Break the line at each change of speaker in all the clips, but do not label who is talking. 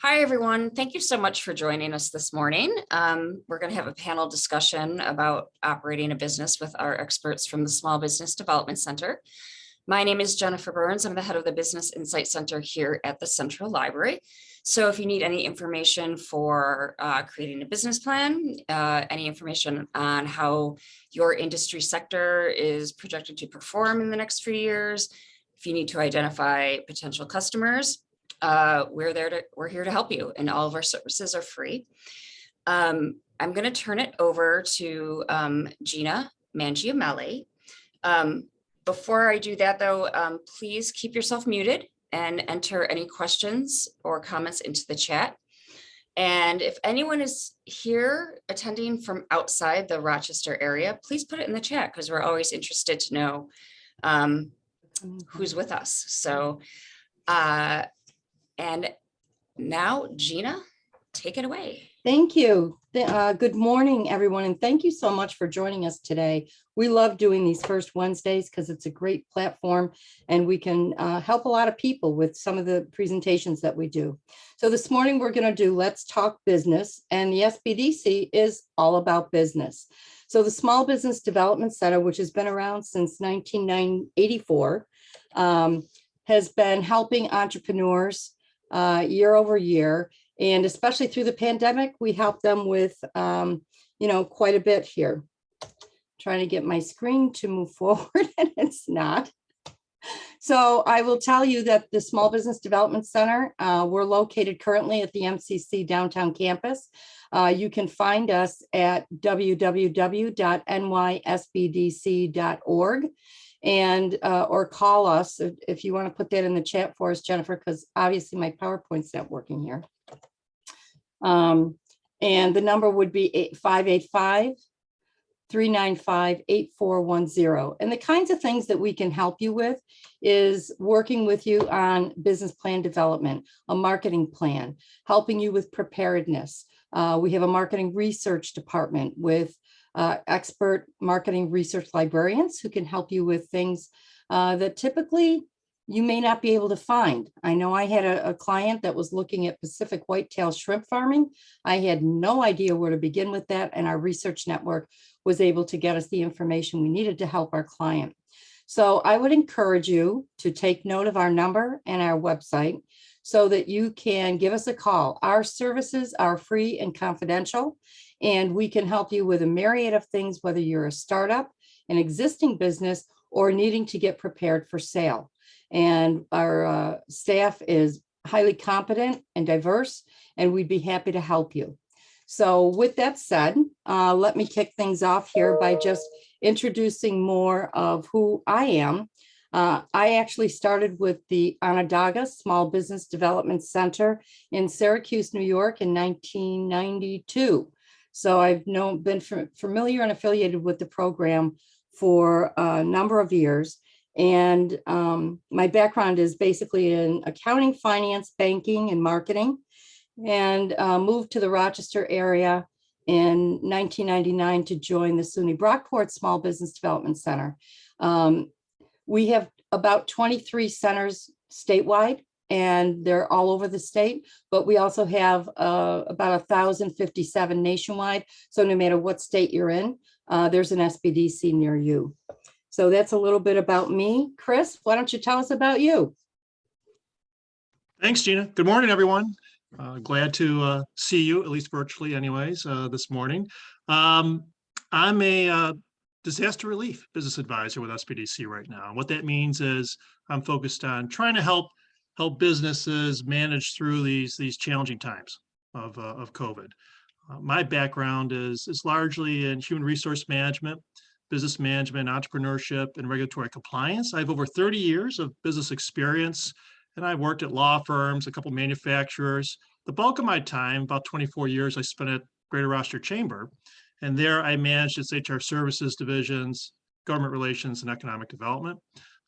Hi, everyone. Thank you so much for joining us this morning. We're going to have a panel discussion about operating a business with our experts from the Small Business Development Center. My name is Jennifer Burns. I'm the head of the Business Insight Center here at the Central Library. So if you need any information for creating a business plan, any information on how your industry sector is projected to perform in the next few years, if you need to identify potential customers, we're here to help you, and all of our services are free. I'm going to turn it over to Gina Mangiamelli. Before I do that, though, please keep yourself muted and enter any questions or comments into the chat. And if anyone is here attending from outside the Rochester area, please put it in the chat, because we're always interested to know who's with us. So and now, Gina, take it away.
Thank you. Good morning, everyone, and thank you so much for joining us today. We love doing these first Wednesdays because it's a great platform, and we can help a lot of people with some of the presentations that we do. So this morning, we're going to do Let's Talk Business, and the SBDC is all about business. So the Small Business Development Center, which has been around since 1984, has been helping entrepreneurs year over year, and especially through the pandemic, we helped them with, quite a bit here. Trying to get my screen to move forward, and it's not. So I will tell you that the Small Business Development Center, we're located currently at the MCC downtown campus. You can find us at www.nysbdc.org. And or call us if you want to put that in the chat for us, Jennifer, because obviously my PowerPoint's not working here. And the number would be 585-395-8410. And the kinds of things that we can help you with is working with you on business plan development, a marketing plan, helping you with preparedness. We have a marketing research department with expert marketing research librarians who can help you with things that typically you may not be able to find. I know I had a client that was looking at Pacific whitetail shrimp farming. I had no idea where to begin with that, and our research network was able to get us the information we needed to help our client. So I would encourage you to take note of our number and our website so that you can give us a call. Our services are free and confidential, and we can help you with a myriad of things, whether you're a startup, an existing business, or needing to get prepared for sale. And our staff is highly competent and diverse, and we'd be happy to help you. So with that said, let me kick things off here by just introducing more of who I am. I actually started with the Onondaga Small Business Development Center in Syracuse, New York in 1992. So I've been familiar and affiliated with the program for a number of years. And my background is basically in accounting, finance, banking, and marketing, and moved to the Rochester area in 1999 to join the SUNY Brockport Small Business Development Center. We have about 23 centers statewide, and they're all over the state, but we also have about 1,057 nationwide. So no matter what state you're in, there's an SBDC near you. So that's a little bit about me. Chris, why don't you tell us about you?
Thanks, Gina. Good morning, everyone. Glad to see you, at least virtually anyways, this morning. I'm a disaster relief business advisor with SBDC right now. What that means is I'm focused on trying to help businesses manage through these challenging times of COVID. My background is largely in human resource management, business management, entrepreneurship, and regulatory compliance. I have over 30 years of business experience, and I worked at law firms, a couple manufacturers. The bulk of my time, about 24 years, I spent at Greater Rochester Chamber, and there I managed its HR services divisions, government relations, and economic development.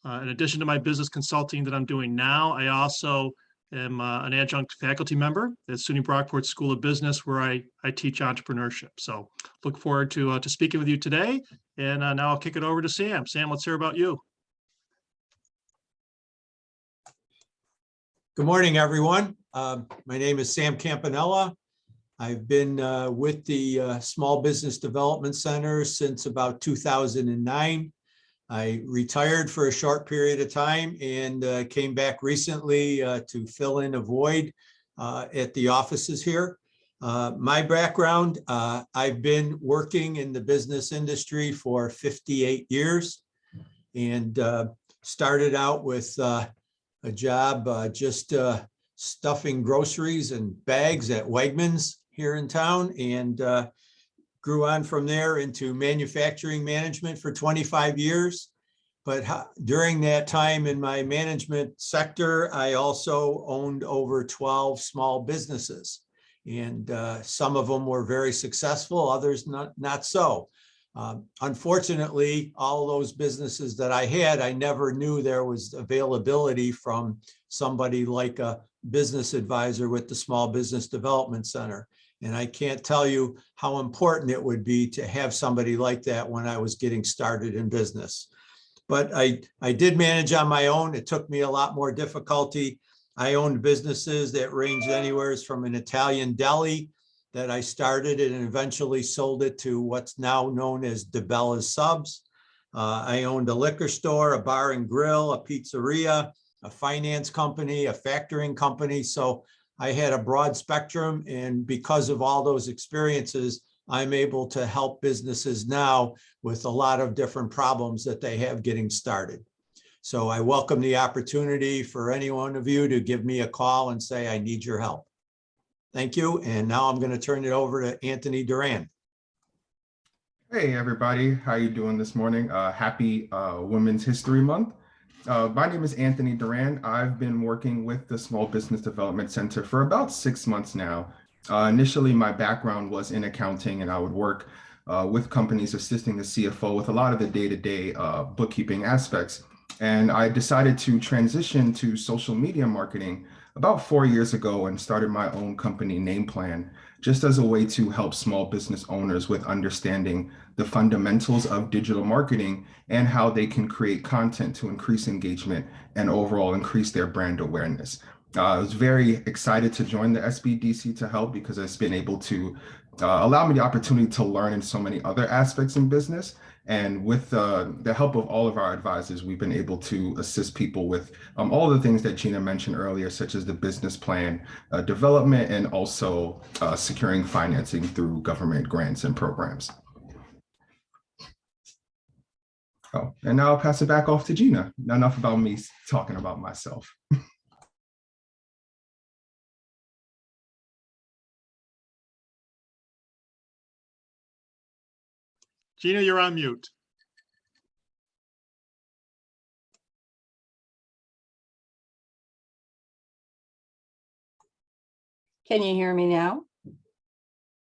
In addition to my business consulting that I'm doing now, I also am an adjunct faculty member at SUNY Brockport School of Business, where I teach entrepreneurship. So look forward to speaking with you today. And now I'll kick it over to Sam. Sam, let's hear about you.
Good morning, everyone. My name is Sam Campanella. I've been with the Small Business Development Center since about 2009. I retired for a short period of time and came back recently to fill in a void at the offices here. My background, I've been working in the business industry for 58 years and started out with a job just stuffing groceries and bags at Wegmans here in town, and grew on from there into manufacturing management for 25 years. But during that time in my management sector, I also owned over 12 small businesses. And some of them were very successful, others not so. Unfortunately, all those businesses that I had, I never knew there was availability from somebody like a business advisor with the Small Business Development Center. And I can't tell you how important it would be to have somebody like that when I was getting started in business. But I did manage on my own. It took me a lot more difficulty. I owned businesses that ranged anywhere from an Italian deli that I started and eventually sold it to what's now known as DeBella's Subs. I owned a liquor store, a bar and grill, a pizzeria, a finance company, a factoring company. So I had a broad spectrum, and because of all those experiences, I'm able to help businesses now with a lot of different problems that they have getting started. So I welcome the opportunity for any one of you to give me a call and say, I need your help. Thank you. And now I'm going to turn it over to Anthony Duran.
Hey, everybody. How you doing this morning? Happy Women's History Month. My name is Anthony Duran. I've been working with the Small Business Development Center for about 6 months now. Initially, my background was in accounting, and I would work with companies assisting the CFO with a lot of the day-to-day bookkeeping aspects. And I decided to transition to social media marketing about 4 years ago and started my own company, Name Plan, just as a way to help small business owners with understanding the fundamentals of digital marketing and how they can create content to increase engagement and overall increase their brand awareness. I was very excited to join the SBDC to help because it's been able to allow me the opportunity to learn in so many other aspects in business. And with the help of all of our advisors, we've been able to assist people with all the things that Gina mentioned earlier, such as the business plan development and also securing financing through government grants and programs. Oh, and now I'll pass it back off to Gina. Enough about me talking about myself.
Gina, you're on mute.
Can you hear me now?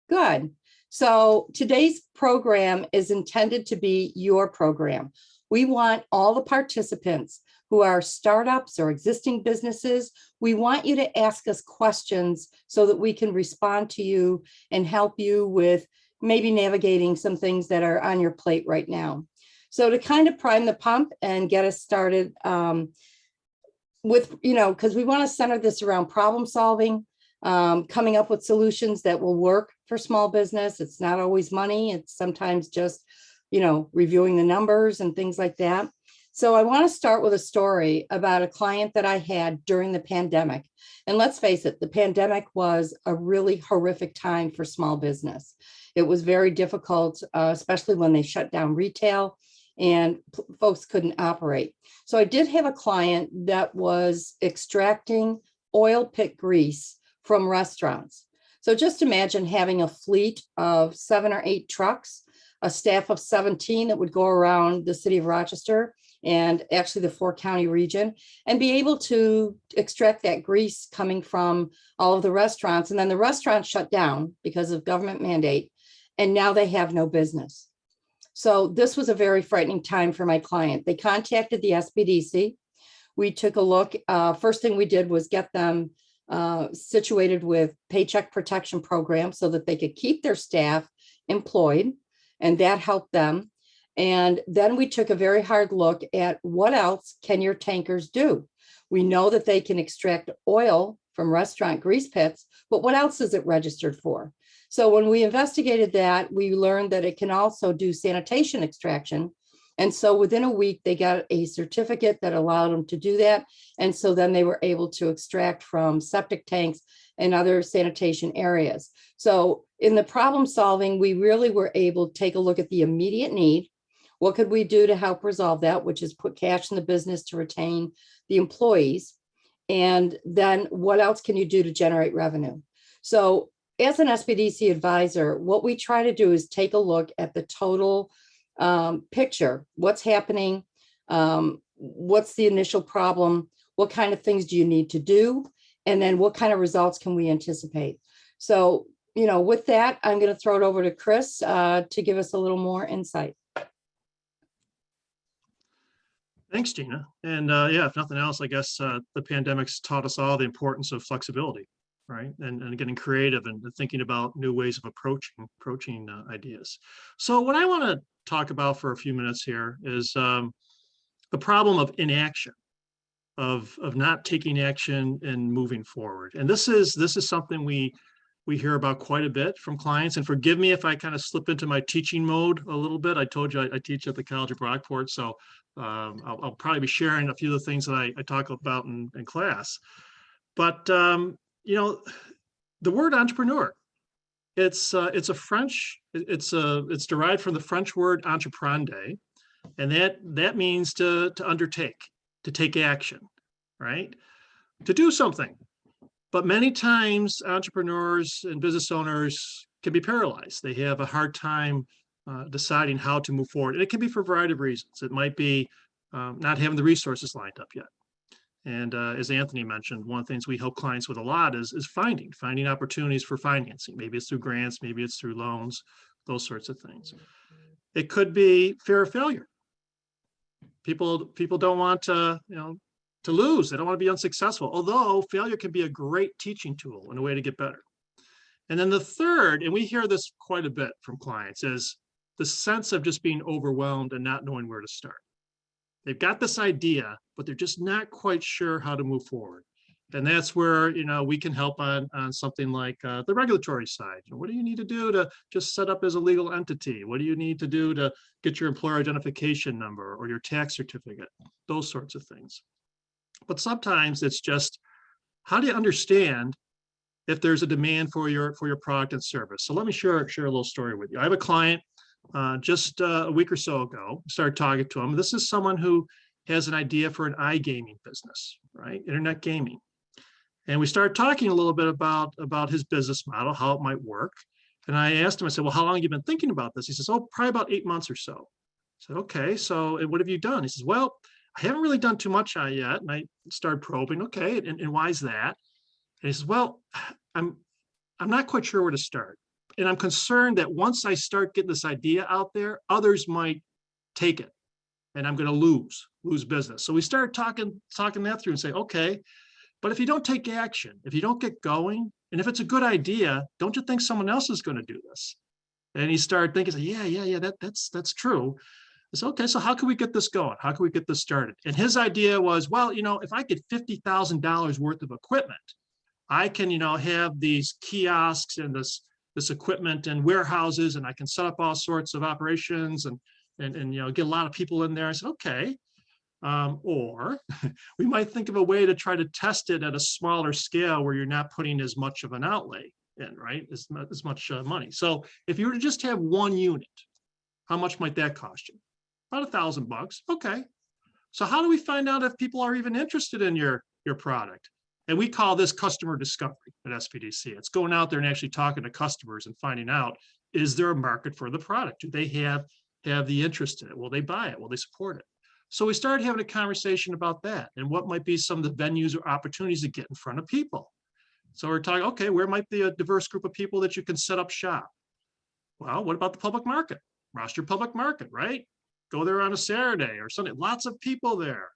Good. So today's program is intended to be your program. We want all the participants who are startups or existing businesses, we want you to ask us questions so that we can respond to you and help you with maybe navigating some things that are on your plate right now. So to kind of prime the pump and get us started with, because we want to center this around problem solving, coming up with solutions that will work for small business. It's not always money. It's sometimes just, reviewing the numbers and things like that. So I want to start with a story about a client that I had during the pandemic. And let's face it, the pandemic was a really horrific time for small business. It was very difficult, especially when they shut down retail and folks couldn't operate. So I did have a client that was extracting oil pit grease from restaurants. So just imagine having a fleet of 7 or 8 trucks, a staff of 17 that would go around the city of Rochester and actually the 4-county region and be able to extract that grease coming from all of the restaurants. And then the restaurants shut down because of government mandate. And now they have no business. So this was a very frightening time for my client. They contacted the SBDC. We took a look. First thing we did was get them situated with paycheck protection programs so that they could keep their staff employed, and that helped them. And then we took a very hard look at what else can your tankers do. We know that they can extract oil from restaurant grease pits, but what else is it registered for? So when we investigated that, we learned that it can also do sanitation extraction. And so within a week, they got a certificate that allowed them to do that. And so then they were able to extract from septic tanks and other sanitation areas. So in the problem solving, we really were able to take a look at the immediate need. What could we do to help resolve that, which is put cash in the business to retain the employees? And then what else can you do to generate revenue? So as an SBDC advisor, what we try to do is take a look at the total picture. What's happening? What's the initial problem? What kind of things do you need to do? And then what kind of results can we anticipate? So, with that, I'm going to throw it over to Chris to give us a little more insight.
Thanks, Gina. And yeah, if nothing else, I guess the pandemic's taught us all the importance of flexibility, right? And getting creative and thinking about new ways of approaching ideas. So what I want to talk about for a few minutes here is the problem of inaction, of not taking action and moving forward. And this is something we hear about quite a bit from clients. And forgive me if I kind of slip into my teaching mode a little bit. I told you I teach at the College of Brockport, so I'll probably be sharing a few of the things that I talk about in class. But the word entrepreneur, it's derived from the French word entreprendre, and that means to undertake, to take action, right? To do something. But many times entrepreneurs and business owners can be paralyzed. They have a hard time deciding how to move forward. And it can be for a variety of reasons. It might be not having the resources lined up yet. And as Anthony mentioned, one of the things we help clients with a lot is finding opportunities for financing. Maybe it's through grants, maybe it's through loans, those sorts of things. It could be fear of failure. People don't want to lose. They don't want to be unsuccessful, although failure can be a great teaching tool and a way to get better. And then the third, and we hear this quite a bit from clients, is the sense of just being overwhelmed and not knowing where to start. They've got this idea, but they're just not quite sure how to move forward. And that's where, we can help on something like the regulatory side. What do you need to do to just set up as a legal entity? What do you need to do to get your employer identification number or your tax certificate? Those sorts of things. But sometimes it's just, how do you understand if there's a demand for your product and service? So let me share a little story with you. I have a client just a week or so ago, started talking to him. This is someone who has an idea for an iGaming business, right? Internet gaming. And we started talking a little bit about his business model, how it might work. And I asked him, I said, well, how long have you been thinking about this? He says, oh, probably about 8 months or so. I said, okay, so what have you done? He says, well, I haven't really done too much on it yet. And I started probing, okay, and why is that? And he says, well, I'm not quite sure where to start. And I'm concerned that once I start getting this idea out there, others might take it and I'm going to lose business. So we started talking that through and say, okay, but if you don't take action, if you don't get going, and if it's a good idea, don't you think someone else is going to do this? And he started thinking, yeah, that's true. I said, okay, so how can we get this going? How can we get this started? And his idea was, well, if I get $50,000 worth of equipment, I can, have these kiosks and this equipment and warehouses, and I can set up all sorts of operations and get a lot of people in there. I said, okay. Or we might think of a way to try to test it at a smaller scale where you're not putting as much of an outlay in, right? As much money. So if you were to just have one unit, how much might that cost you? About $1,000. Okay. So how do we find out if people are even interested in your product? And we call this customer discovery at SBDC. It's going out there and actually talking to customers and finding out, is there a market for the product? Do they have the interest in it? Will they buy it? Will they support it? So we started having a conversation about that and what might be some of the venues or opportunities to get in front of people. So we're talking, okay, where might be a diverse group of people that you can set up shop? Well, what about the public market? Roster public market, right? Go there on a Saturday or Sunday. Lots of people there.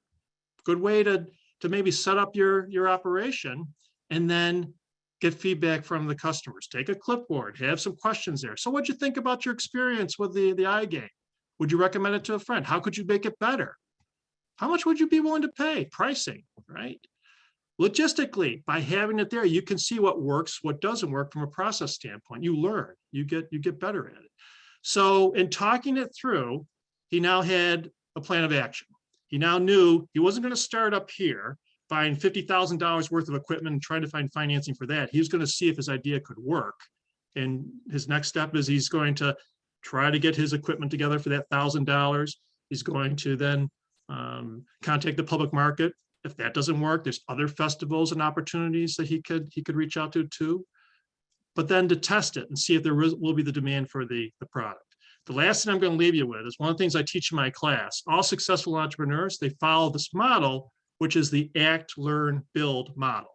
Good way to maybe set up your operation and then get feedback from the customers. Take a clipboard, have some questions there. So what'd you think about your experience with the iGame? Would you recommend it to a friend? How could you make it better? How much would you be willing to pay? Pricing, right? Logistically, by having it there, you can see what works, what doesn't work from a process standpoint. You learn, you get better at it. So in talking it through, he now had a plan of action. He now knew he wasn't going to start up here, buying $50,000 worth of equipment and trying to find financing for that. He was going to see if his idea could work. And his next step is he's going to try to get his equipment together for that $1,000. He's going to then contact the public market. If that doesn't work, there's other festivals and opportunities that he could reach out to too. But then to test it and see if there will be the demand for the product. The last thing I'm going to leave you with is one of the things I teach in my class. All successful entrepreneurs, they follow this model, which is the act, learn, build model.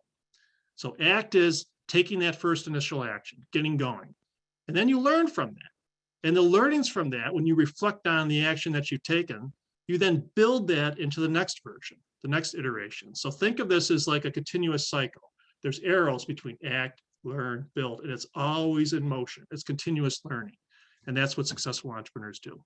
So act is taking that first initial action, getting going. And then you learn from that. And the learnings from that, when you reflect on the action that you've taken, you then build that into the next version, the next iteration. So think of this as like a continuous cycle. There's arrows between act, learn, build, and it's always in motion. It's continuous learning. And that's what successful entrepreneurs do.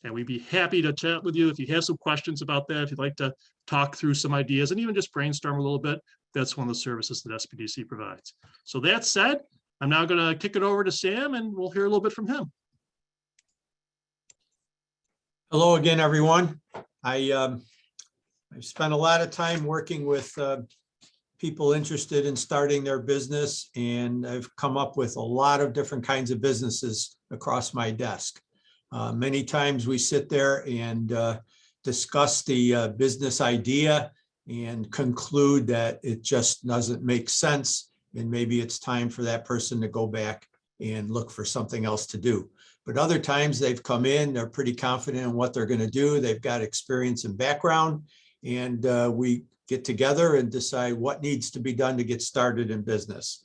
And we'd be happy to chat with you if you have some questions about that, if you'd like to talk through some ideas and even just brainstorm a little bit. That's one of the services that SBDC provides. So that said, I'm now going to kick it over to Sam and we'll hear a little bit from him.
Hello again, everyone. I've spent a lot of time working with people interested in starting their business, and I've come up with a lot of different kinds of businesses across my desk. Many times we sit there and discuss the business idea and conclude that it just doesn't make sense, and maybe it's time for that person to go back and look for something else to do. But other times they've come in, they're pretty confident in what they're going to do. They've got experience and background, and we get together and decide what needs to be done to get started in business.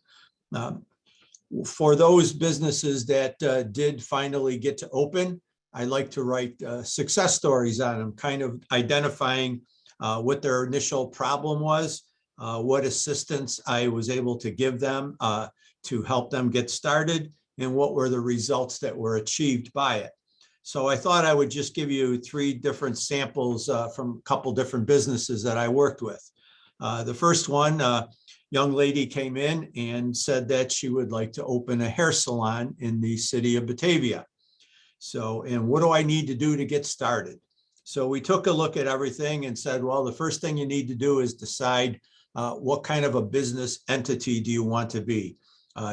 For those businesses that did finally get to open, I like to write success stories on them, kind of identifying what their initial problem was, what assistance I was able to give them to help them get started, and what were the results that were achieved by it. So I thought I would just give you 3 different samples from a couple different businesses that I worked with. The first one, a young lady came in and said that she would like to open a hair salon in the city of Batavia. So, and what do I need to do to get started? So we took a look at everything and said, well, the first thing you need to do is decide what kind of a business entity do you want to be?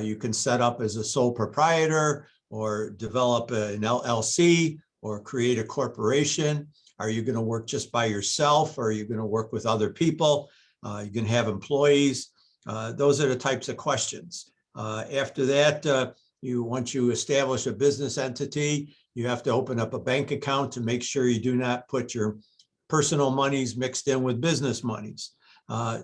You can set up as a sole proprietor or develop an LLC or create a corporation. Are you going to work just by yourself, or are you going to work with other people? You can have employees. Those are the types of questions. After that, once you establish a business entity, you have to open up a bank account to make sure you do not put your personal monies mixed in with business monies.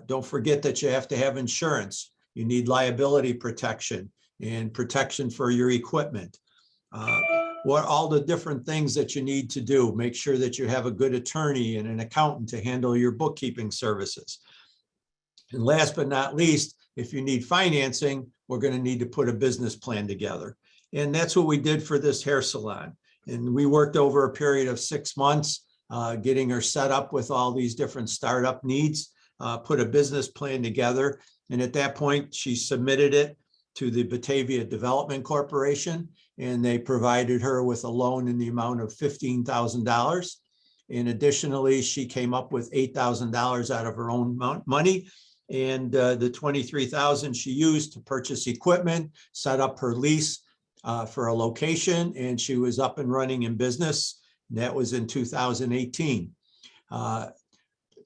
Don't forget that you have to have insurance. You need liability protection and protection for your equipment. What all the different things that you need to do. Make sure that you have a good attorney and an accountant to handle your bookkeeping services. And last but not least, if you need financing, we're going to need to put a business plan together. And that's what we did for this hair salon. And we worked over a period of 6 months, getting her set up with all these different startup needs, put a business plan together. And at that point, she submitted it to the Batavia Development Corporation, and they provided her with a loan in the amount of $15,000. And additionally, she came up with $8,000 out of her own money. And the $23,000 she used to purchase equipment, set up her lease for a location, and she was up and running in business. And that was in 2018.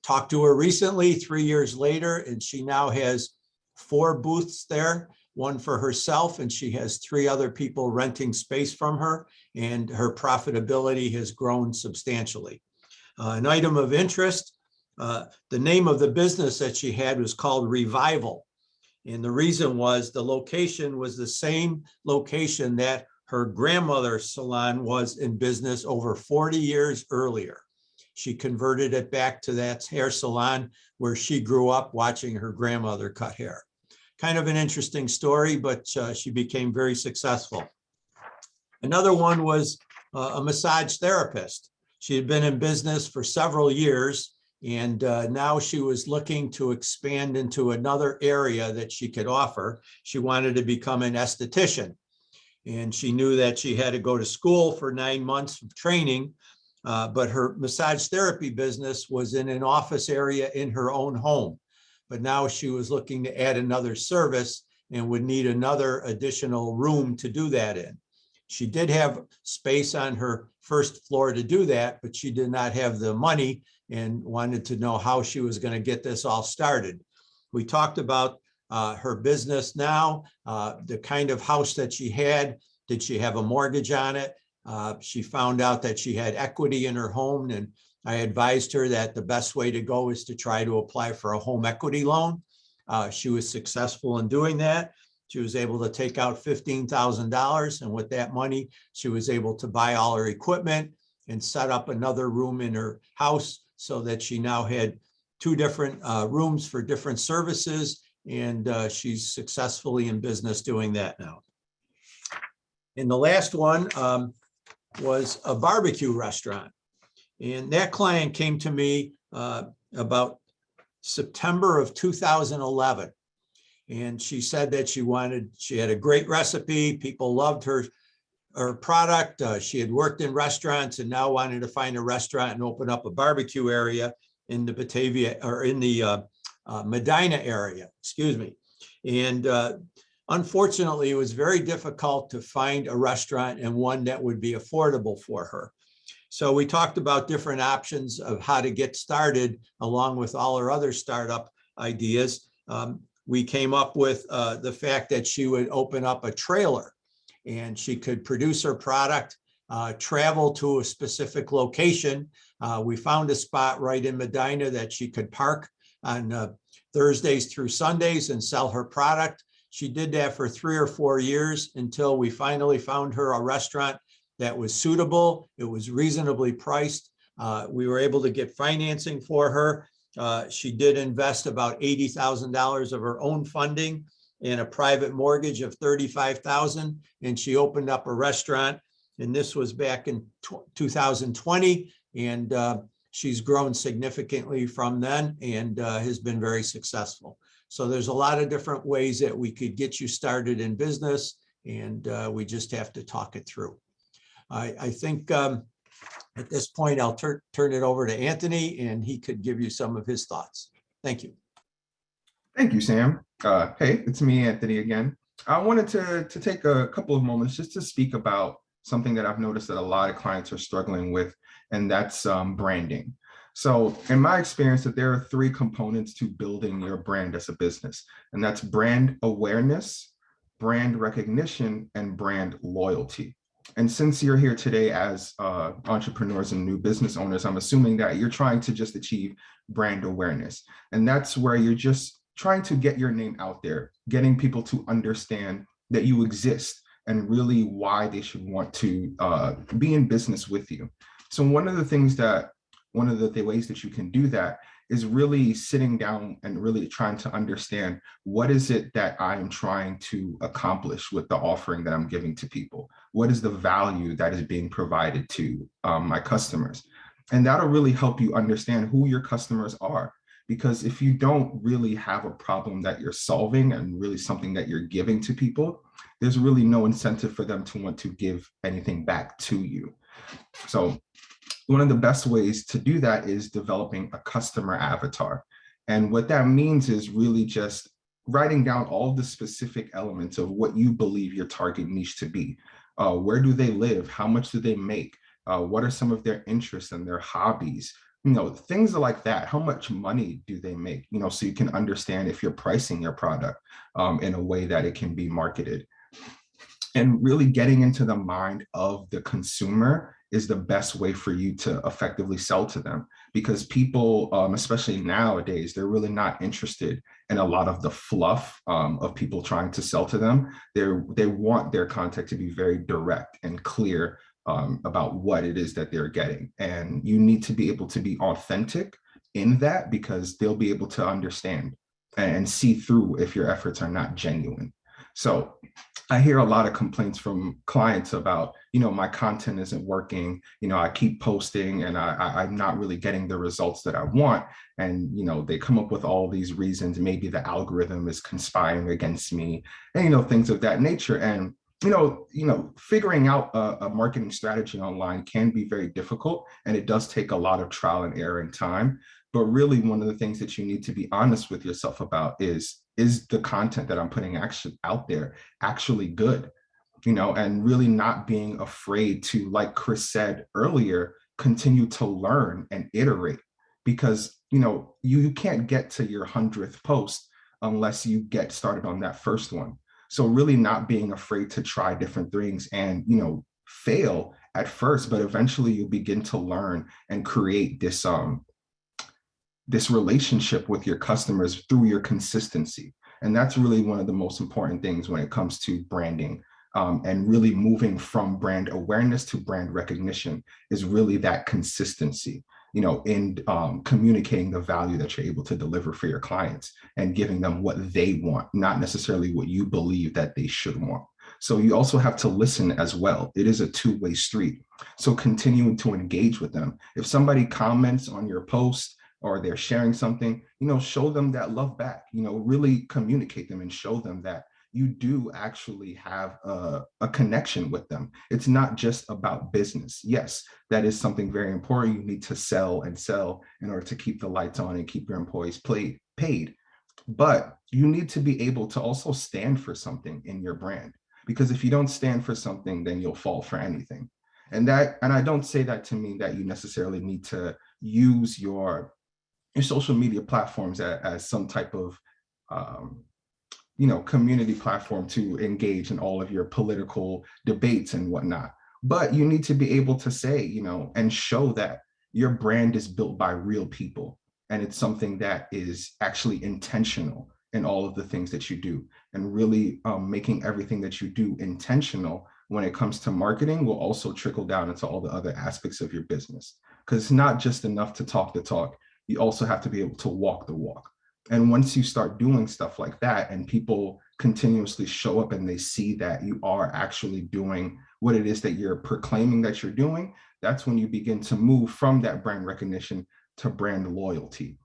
Talked to her recently, 3 years later, and she now has 4 booths there, one for herself, and she has 3 other people renting space from her, and her profitability has grown substantially. An item of interest, the name of the business that she had was called Revival. And the reason was the location was the same location that her grandmother's salon was in business over 40 years earlier. She converted it back to that hair salon where she grew up watching her grandmother cut hair. Kind of an interesting story, but she became very successful. Another one was a massage therapist. She had been in business for several years, And now she was looking to expand into another area that she could offer. She wanted to become an esthetician. And she knew that she had to go to school for 9 months of training, but her massage therapy business was in an office area in her own home. But now she was looking to add another service and would need another additional room to do that in. She did have space on her first floor to do that, but she did not have the money and wanted to know how she was going to get this all started. We talked about her business now, the kind of house that she had. Did she have a mortgage on it? She found out that she had equity in her home, and I advised her that the best way to go is to try to apply for a home equity loan. She was successful in doing that. She was able to take out $15,000, and with that money, she was able to buy all her equipment and set up another room in her house so that she now had 2 different rooms for different services, and she's successfully in business doing that now. And the last one was a barbecue restaurant. And that client came to me about September of 2011. And she said that she had a great recipe. People loved her product. She had worked in restaurants and now wanted to find a restaurant and open up a barbecue area in the Batavia or in the Medina area, excuse me. And unfortunately, it was very difficult to find a restaurant and one that would be affordable for her. So we talked about different options of how to get started along with all her other startup ideas. We came up with the fact that she would open up a trailer and she could produce her product, travel to a specific location. We found a spot right in Medina that she could park on Thursdays through Sundays and sell her product. She did that for 3 or 4 years until we finally found her a restaurant that was suitable. It was reasonably priced. We were able to get financing for her. She did invest about $80,000 of her own funding in a private mortgage of $35,000, and she opened up a restaurant. And this was back in 2020, and she's grown significantly from then and has been very successful. So there's a lot of different ways that we could get you started in business, and we just have to talk it through. I think at this point, I'll turn it over to Anthony, and he could give you some of his thoughts. Thank you.
Thank you, Sam. Hey, it's me, Anthony, again. I wanted to take a couple of moments just to speak about something that I've noticed that a lot of clients are struggling with, and that's branding. So in my experience, that there are 3 components to building your brand as a business, and that's brand awareness, brand recognition, and brand loyalty. And since you're here today as entrepreneurs and new business owners, I'm assuming that you're trying to just achieve brand awareness. And that's where you're just trying to get your name out there, getting people to understand that you exist and really why they should want to be in business with you. So one of the ways that you can do that is really sitting down and really trying to understand what is it that I'm trying to accomplish with the offering that I'm giving to people? What is the value that is being provided to my customers? And that'll really help you understand who your customers are. Because if you don't really have a problem that you're solving and really something that you're giving to people, there's really no incentive for them to want to give anything back to you. So one of the best ways to do that is developing a customer avatar. And what that means is really just writing down all the specific elements of what you believe your target niche to be. Where do they live? How much do they make? What are some of their interests and their hobbies? Things like that. How much money do they make? So you can understand if you're pricing your product in a way that it can be marketed. And really getting into the mind of the consumer is the best way for you to effectively sell to them, because people, especially nowadays, they're really not interested in a lot of the fluff of people trying to sell to them. They want their content to be very direct and clear about what it is that they're getting. And you need to be able to be authentic in that, because they'll be able to understand and see through if your efforts are not genuine. So I hear a lot of complaints from clients about, my content isn't working. I keep posting and I'm not really getting the results that I want. And, they come up with all these reasons. Maybe the algorithm is conspiring against me and, things of that nature. And, figuring out a marketing strategy online can be very difficult, and it does take a lot of trial and error and time. But really, one of the things that you need to be honest with yourself about is the content that I'm putting actually out there actually good? And really not being afraid to, like Chris said earlier, continue to learn and iterate, because, you can't get to your 100th post unless you get started on that first one. So really not being afraid to try different things and, fail at first, but eventually you begin to learn and create this relationship with your customers through your consistency. And that's really one of the most important things when it comes to branding, and really moving from brand awareness to brand recognition is really that consistency, in communicating the value that you're able to deliver for your clients and giving them what they want, not necessarily what you believe that they should want. So you also have to listen as well. It is a two-way street. So continuing to engage with them. If somebody comments on your post or they're sharing something, show them that love back, really communicate them and show them that you do actually have a connection with them. It's not just about business. Yes, that is something very important. You need to sell and sell in order to keep the lights on and keep your employees paid. But you need to be able to also stand for something in your brand, because if you don't stand for something, then you'll fall for anything. And I don't say that to mean that you necessarily need to use your social media platforms as some type of community platform to engage in all of your political debates and whatnot. But you need to be able to say, and show that your brand is built by real people. And it's something that is actually intentional in all of the things that you do. And really making everything that you do intentional when it comes to marketing will also trickle down into all the other aspects of your business. Because it's not just enough to talk the talk. You also have to be able to walk the walk. And once you start doing stuff like that and people continuously show up and they see that you are actually doing what it is that you're proclaiming that you're doing, that's when you begin to move from that brand recognition to brand loyalty,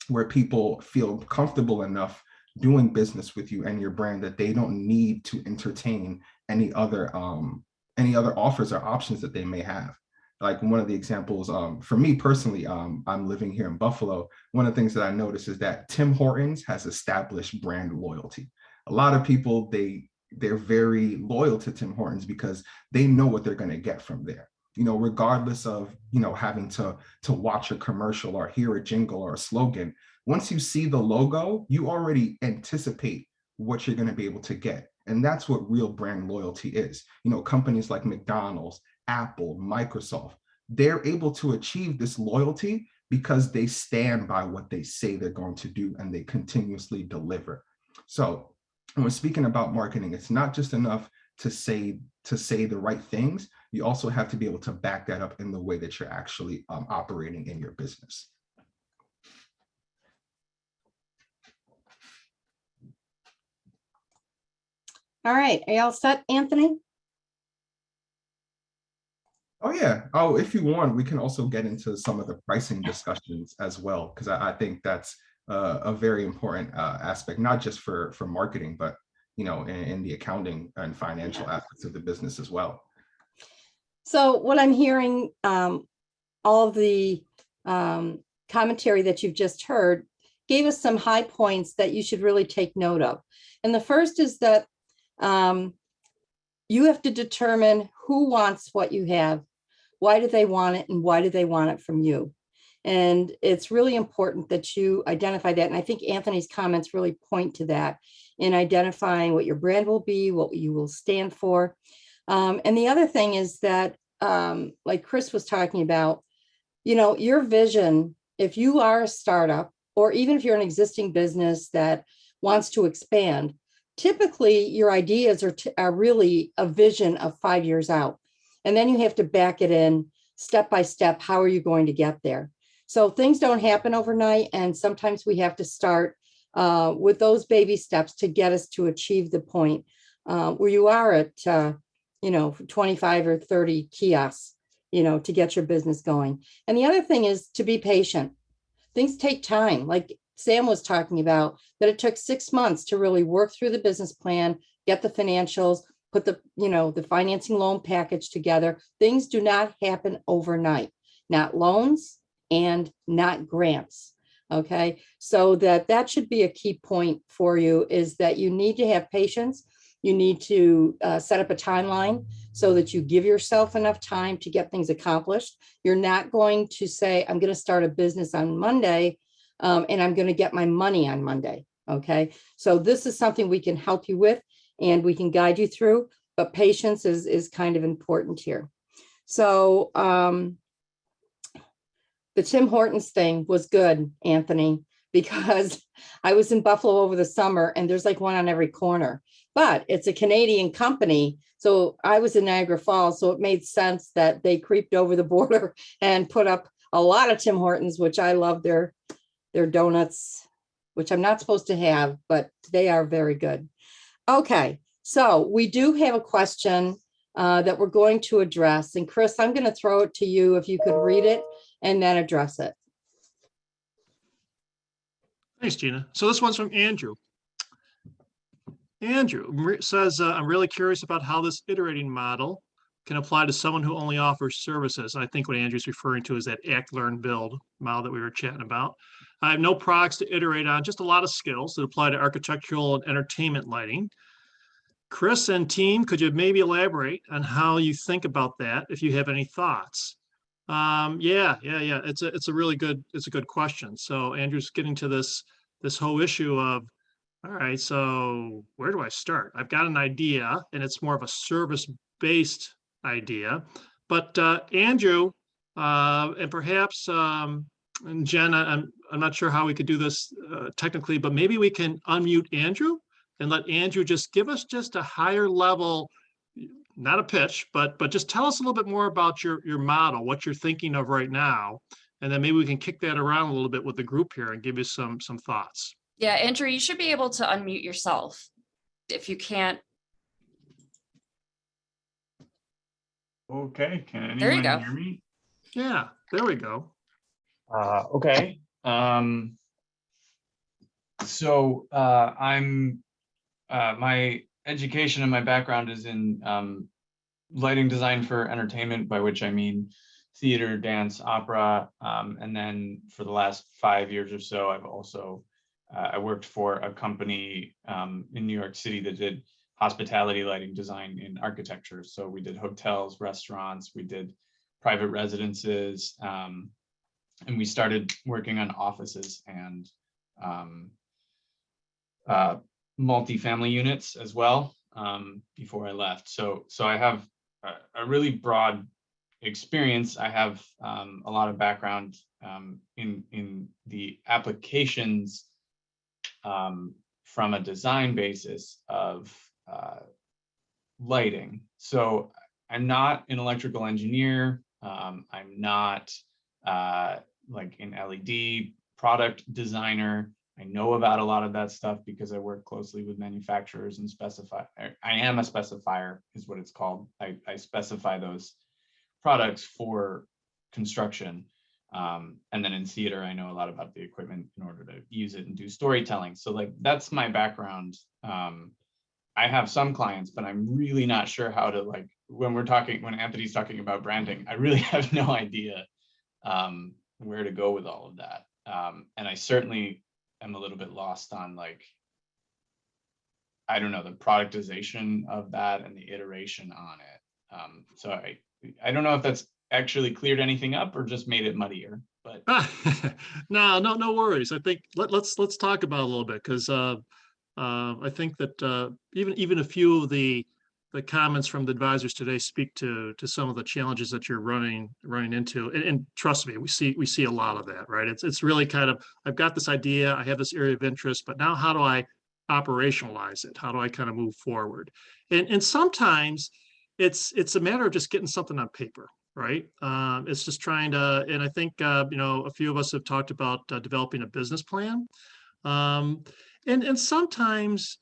where people feel comfortable enough doing business with you and your brand that they don't need to entertain any other offers or options that they may have. Like one of the examples, for me personally, I'm living here in Buffalo. One of the things that I noticed is that Tim Hortons has established brand loyalty. A lot of people, they're very loyal to Tim Hortons because they know what they're going to get from there. Regardless of, having to watch a commercial or hear a jingle or a slogan, once you see the logo, you already anticipate what you're going to be able to get. And that's what real brand loyalty is. Companies like McDonald's, Apple, Microsoft, they're able to achieve this loyalty because they stand by what they say they're going to do and they continuously deliver. So when we're speaking about marketing, it's not just enough to say the right things. You also have to be able to back that up in the way that you're actually operating in your business.
All right, are y'all set, Anthony?
Oh yeah. Oh, if you want, we can also get into some of the pricing discussions as well, because I think that's a very important aspect, not just for marketing, but in the accounting and financial aspects of the business as well.
So what I'm hearing, all of the commentary that you've just heard gave us some high points that you should really take note of. And the first is that you have to determine who wants what you have, why do they want it, and why do they want it from you. And it's really important that you identify that. And I think Anthony's comments really point to that in identifying what your brand will be, what you will stand for. And the other thing is that, like Chris was talking about, your vision, if you are a startup, or even if you're an existing business that wants to expand, typically your ideas are really a vision of 5 years out. And then you have to back it in step by step. How are you going to get there? So things don't happen overnight. And sometimes we have to start with those baby steps to get us to achieve the point where you are at, 25 or 30 kiosks, to get your business going. And the other thing is to be patient. Things take time. Like Sam was talking about, that it took 6 months to really work through the business plan, get the financials, put the financing loan package together. Things do not happen overnight, not loans and not grants. Okay, so that should be a key point for you, is that you need to have patience. You need to set up a timeline so that you give yourself enough time to get things accomplished. You're not going to say, I'm going to start a business on Monday and I'm going to get my money on Monday. Okay, so this is something we can help you with and we can guide you through, but patience is kind of important here. So the Tim Hortons thing was good, Anthony, because I was in Buffalo over the summer and there's like one on every corner, but it's a Canadian company. So I was in Niagara Falls, so it made sense that they creeped over the border and put up a lot of Tim Hortons, which I love their donuts, which I'm not supposed to have, but they are very good. Okay, so we do have a question that we're going to address. And Chris, I'm going to throw it to you if you could read it and then address it.
Thanks, Gina. So this one's from Andrew. Andrew says, I'm really curious about how this iterating model can apply to someone who only offers services. I think what Andrew's referring to is that act, learn, build model that we were chatting about. I have no products to iterate on, just a lot of skills that apply to architectural and entertainment lighting. Chris and team, could you maybe elaborate on how you think about that, if you have any thoughts? Yeah. It's a really good, it's a good question. So Andrew's getting to this whole issue of, all right, so where do I start? I've got an idea and it's more of a service-based idea, but Andrew, and perhaps, and Jen, I'm not sure how we could do this technically, but maybe we can unmute Andrew and let Andrew just give us just a higher level, not a pitch, but just tell us a little bit more about your model, what you're thinking of right now. And then maybe we can kick that around a little bit with the group here and give you some thoughts.
Yeah, Andrew, you should be able to unmute yourself. If you can't.
Okay, can
There you
anyone
go.
hear me?
Yeah, there we go.
Okay. So I'm my education and my background is in lighting design for entertainment, by which I mean theater, dance, opera, and then for the last 5 years or so, I've also I worked for a company in New York City that did hospitality lighting design in architecture. So we did hotels, restaurants, we did private residences, and we started working on offices and multifamily units as well before I left. So I have a really broad experience. I have a lot of background in the applications from a design basis of lighting. So I'm not an electrical engineer. I'm not like an LED product designer. I know about a lot of that stuff because I work closely with manufacturers and I am a specifier is what it's called. I specify those products for construction. And then in theater, I know a lot about the equipment in order to use it and do storytelling. So like, that's my background. I have some clients, but I'm really not sure how to, like, when Anthony's talking about branding, I really have no idea where to go with all of that. And I certainly am a little bit lost on, like, I don't know, the productization of that and the iteration on it. So I don't know if that's actually cleared anything up or just made it muddier, but
No worries. I think let's talk about it a little bit, because I think that even a few of the comments from the advisors today speak to some of the challenges that you're running into, and trust me, we see a lot of that, right? It's really kind of, I've got this idea, I have this area of interest, but now how do I operationalize it? How do I kind of move forward? And sometimes it's a matter of just getting something on paper, right? It's just trying to, and I think a few of us have talked about developing a business plan, and sometimes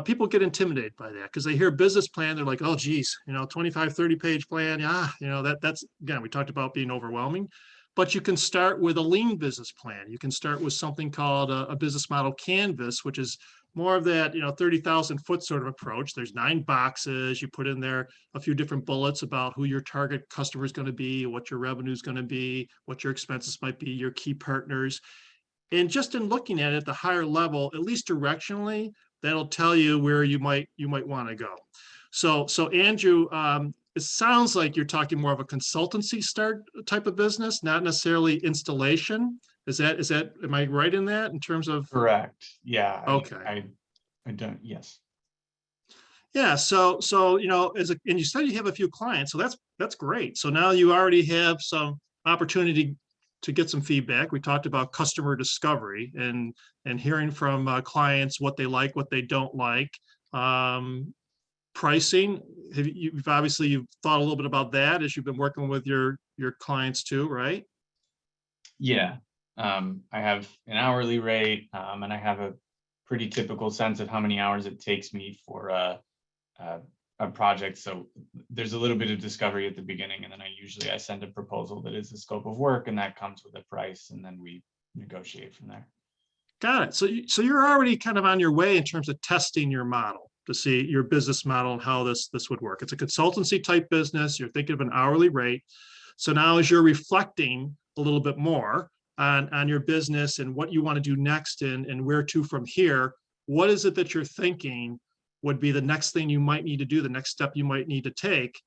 people get intimidated by that because they hear business plan. They're like, oh, geez, 25, 30-page plan. Yeah, that's, again, we talked about being overwhelming. But you can start with a lean business plan. You can start with something called a business model canvas, which is more of that, 30,000 foot sort of approach. There's 9 boxes. You put in there a few different bullets about who your target customer is going to be, what your revenue is going to be, what your expenses might be, your key partners. And just in looking at it at the higher level, at least directionally, that'll tell you where you might want to go. So Andrew, it sounds like you're talking more of a consultancy start type of business, not necessarily installation. Is that, am I right in that in terms of?
Correct. Yeah.
Okay.
I don't, yes.
Yeah. So, and you said you have a few clients, so that's great. So now you already have some opportunity to get some feedback. We talked about customer discovery and hearing from clients what they like, what they don't like. Pricing, you've thought a little bit about that as you've been working with your clients too, right?
Yeah. I have an hourly rate, and I have a pretty typical sense of how many hours it takes me for a project. So there's a little bit of discovery at the beginning, and then I send a proposal that is the scope of work, and that comes with a price, and then we negotiate from there.
Got it. So you're already kind of on your way in terms of testing your model to see your business model and how this would work. It's a consultancy type business. You're thinking of an hourly rate. So now as you're reflecting a little bit more on your business and what you want to do next and where to from here, what is it that you're thinking would be the next thing you might need to do, the next step you might need to take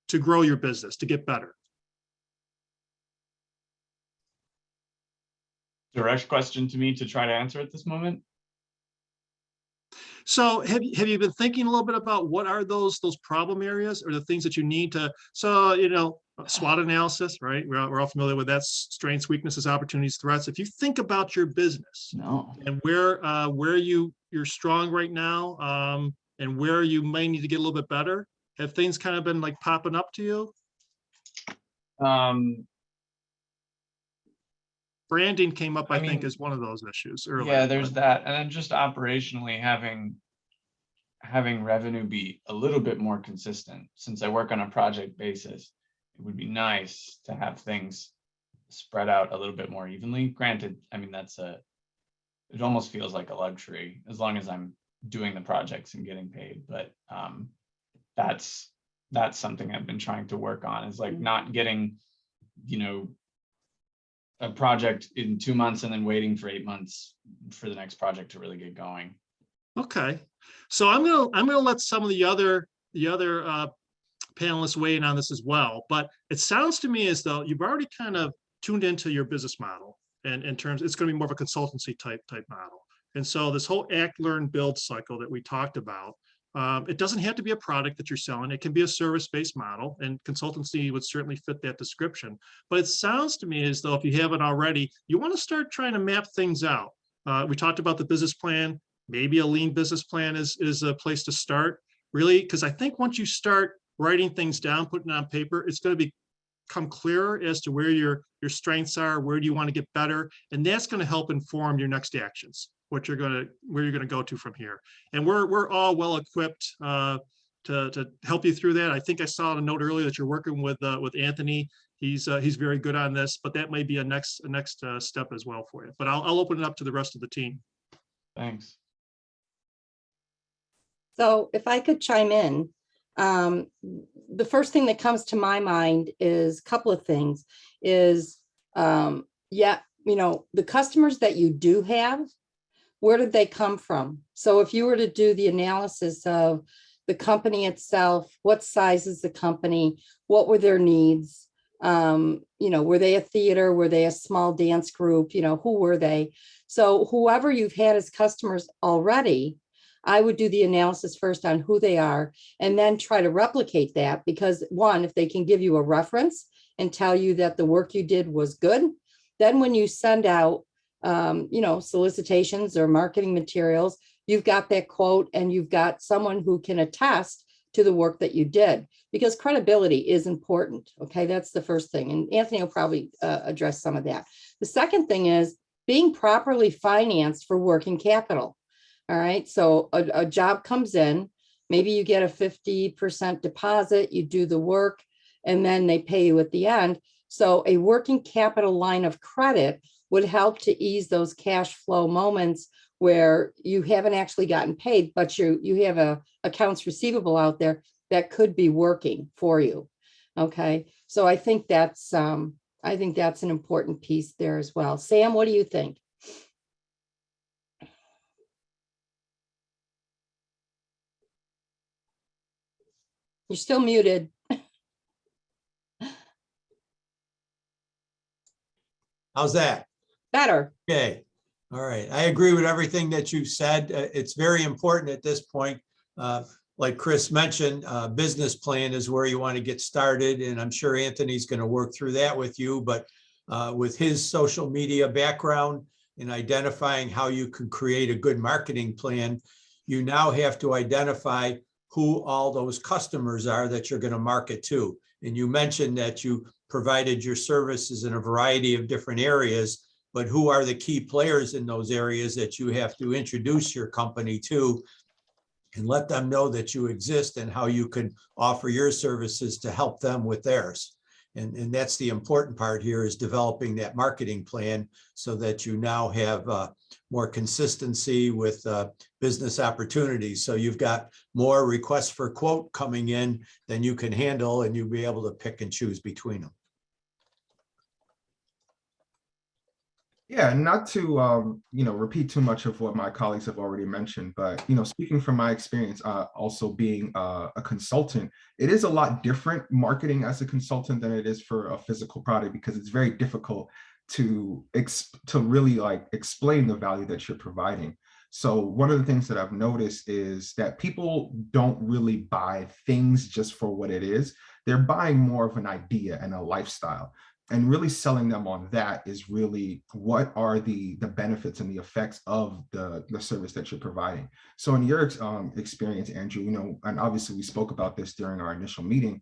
to grow your business, to get better?
Direct question to me to try to answer at this moment.
So have you been thinking a little bit about what are those problem areas or the things that you need to, SWOT analysis, right? We're all familiar with that, strengths, weaknesses, opportunities, threats. If you think about your business and where you're strong right now, and where you may need to get a little bit better, have things kind of been like popping up to you? Branding came up, I think, as one of those issues earlier.
Yeah, there's that. And then just operationally having revenue be a little bit more consistent. Since I work on a project basis, it would be nice to have things spread out a little bit more evenly. Granted, I mean, it almost feels like a luxury as long as I'm doing the projects and getting paid. But that's something I've been trying to work on, is like not getting, a project in 2 months and then waiting for 8 months for the next project to really get going.
Okay, so I'm gonna let some of the other panelists weigh in on this as well. But it sounds to me as though you've already kind of tuned into your business model, and in terms, it's going to be more of a consultancy type model. And so this whole act, learn, build cycle that we talked about, it doesn't have to be a product that you're selling. It can be a service-based model, and consultancy would certainly fit that description. But it sounds to me as though if you haven't already, you want to start trying to map things out. We talked about the business plan. Maybe a lean business plan is a place to start, really, because I think once you start writing things down, putting it on paper, it's going to become clearer as to where your strengths are, where do you want to get better, and that's going to help inform your next actions, where you're going to go to from here. And we're all well equipped to help you through that. I think I saw a note earlier that you're working with Anthony. He's very good on this, but that may be a next step as well for you. But I'll open it up to the rest of the team.
Thanks.
So if I could chime in, the first thing that comes to my mind is a couple of things. Is the customers that you do have, where did they come from? So if you were to do the analysis of the company itself, what size is the company, what were their needs? Were they a theater? Were they a small dance group? Who were they? So whoever you've had as customers already, I would do the analysis first on who they are and then try to replicate that, because one, if they can give you a reference and tell you that the work you did was good, then when you send out, solicitations or marketing materials, you've got that quote and you've got someone who can attest to the work that you did, because credibility is important. Okay, that's the first thing. And Anthony will probably address some of that. The second thing is being properly financed for working capital. All right, so a job comes in, maybe you get a 50% deposit, you do the work, and then they pay you at the end. So a working capital line of credit would help to ease those cash flow moments where you haven't actually gotten paid, but you have a accounts receivable out there that could be working for you. Okay, so I think that's an important piece there as well. Sam, what do you think? You're still muted.
How's that?
Better.
Okay. All right. I agree with everything that you've said. It's very important at this point. Like Chris mentioned, business plan is where you want to get started. And I'm sure Anthony's going to work through that with you. But with his social media background in identifying how you can create a good marketing plan, you now have to identify who all those customers are that you're going to market to. And you mentioned that you provided your services in a variety of different areas, but who are the key players in those areas that you have to introduce your company to and let them know that you exist and how you can offer your services to help them with theirs. And that's the important part here, is developing that marketing plan so that you now have more consistency with business opportunities. So you've got more requests for quote coming in than you can handle, and you'll be able to pick and choose between them.
Yeah, not to repeat too much of what my colleagues have already mentioned, but speaking from my experience, also being a consultant, it is a lot different marketing as a consultant than it is for a physical product, because it's very difficult to really explain the value that you're providing. So one of the things that I've noticed is that people don't really buy things just for what it is. They're buying more of an idea and a lifestyle. And really selling them on that is really what are the benefits and the effects of the service that you're providing. So in your experience, Andrew, and obviously we spoke about this during our initial meeting,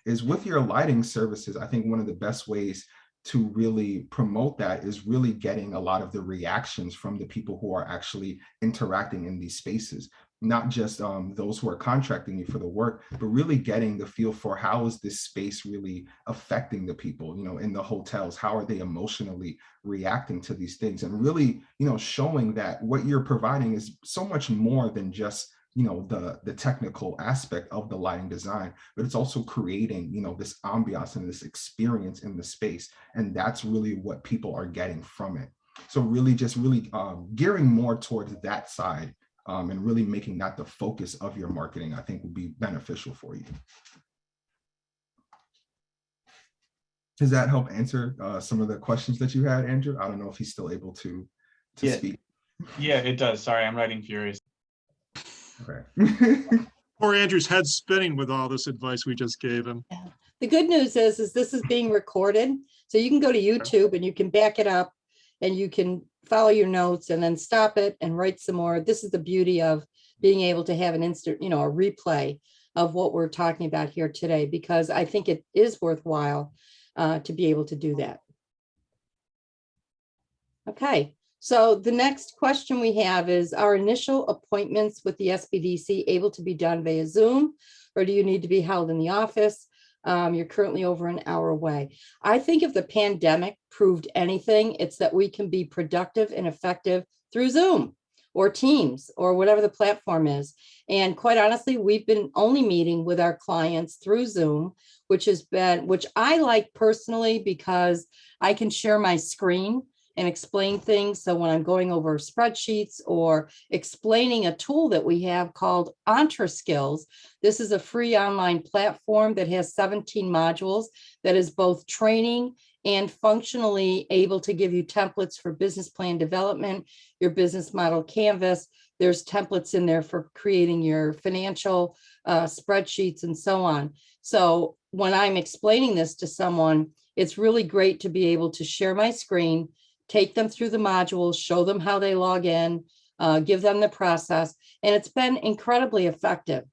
is with your lighting services, I think one of the best ways to really promote that is really getting a lot of the reactions from the people who are actually interacting in these spaces. Not just those who are contracting you for the work, but really getting the feel for how is this space really affecting the people, in the hotels, how are they emotionally reacting to these things, and really, showing that what you're providing is so much more than just, the technical aspect of the lighting design, but it's also creating, this ambiance and this experience in the space. And that's really what people are getting from it. So really gearing more towards that side. And really making that the focus of your marketing, I think, would be beneficial for you. Does that help answer some of the questions that you had, Andrew? I don't know if he's still able to speak.
Yeah, it does. Sorry, I'm writing furious.
Okay.
Poor Andrew's head spinning with all this advice we just gave him.
Yeah. The good news is this is being recorded, so you can go to YouTube and you can back it up and you can follow your notes and then stop it and write some more. This is the beauty of being able to have an instant, a replay of what we're talking about here today, because I think it is worthwhile to be able to do that. Okay, so the next question we have is, are initial appointments with the SBDC able to be done via Zoom, or do you need to be held in the office? You're currently over an hour away. I think if the pandemic proved anything, it's that we can be productive and effective through Zoom or Teams or whatever the platform is. And quite honestly, we've been only meeting with our clients through Zoom, which I like personally, because I can share my screen and explain things. So when I'm going over spreadsheets or explaining a tool that we have called EntreSkills, this is a free online platform that has 17 modules that is both training and functionally able to give you templates for business plan development, your business model canvas. There's templates in there for creating your financial spreadsheets and so on. So when I'm explaining this to someone, it's really great to be able to share my screen, take them through the modules, show them how they log in, give them the process, and it's been incredibly effective.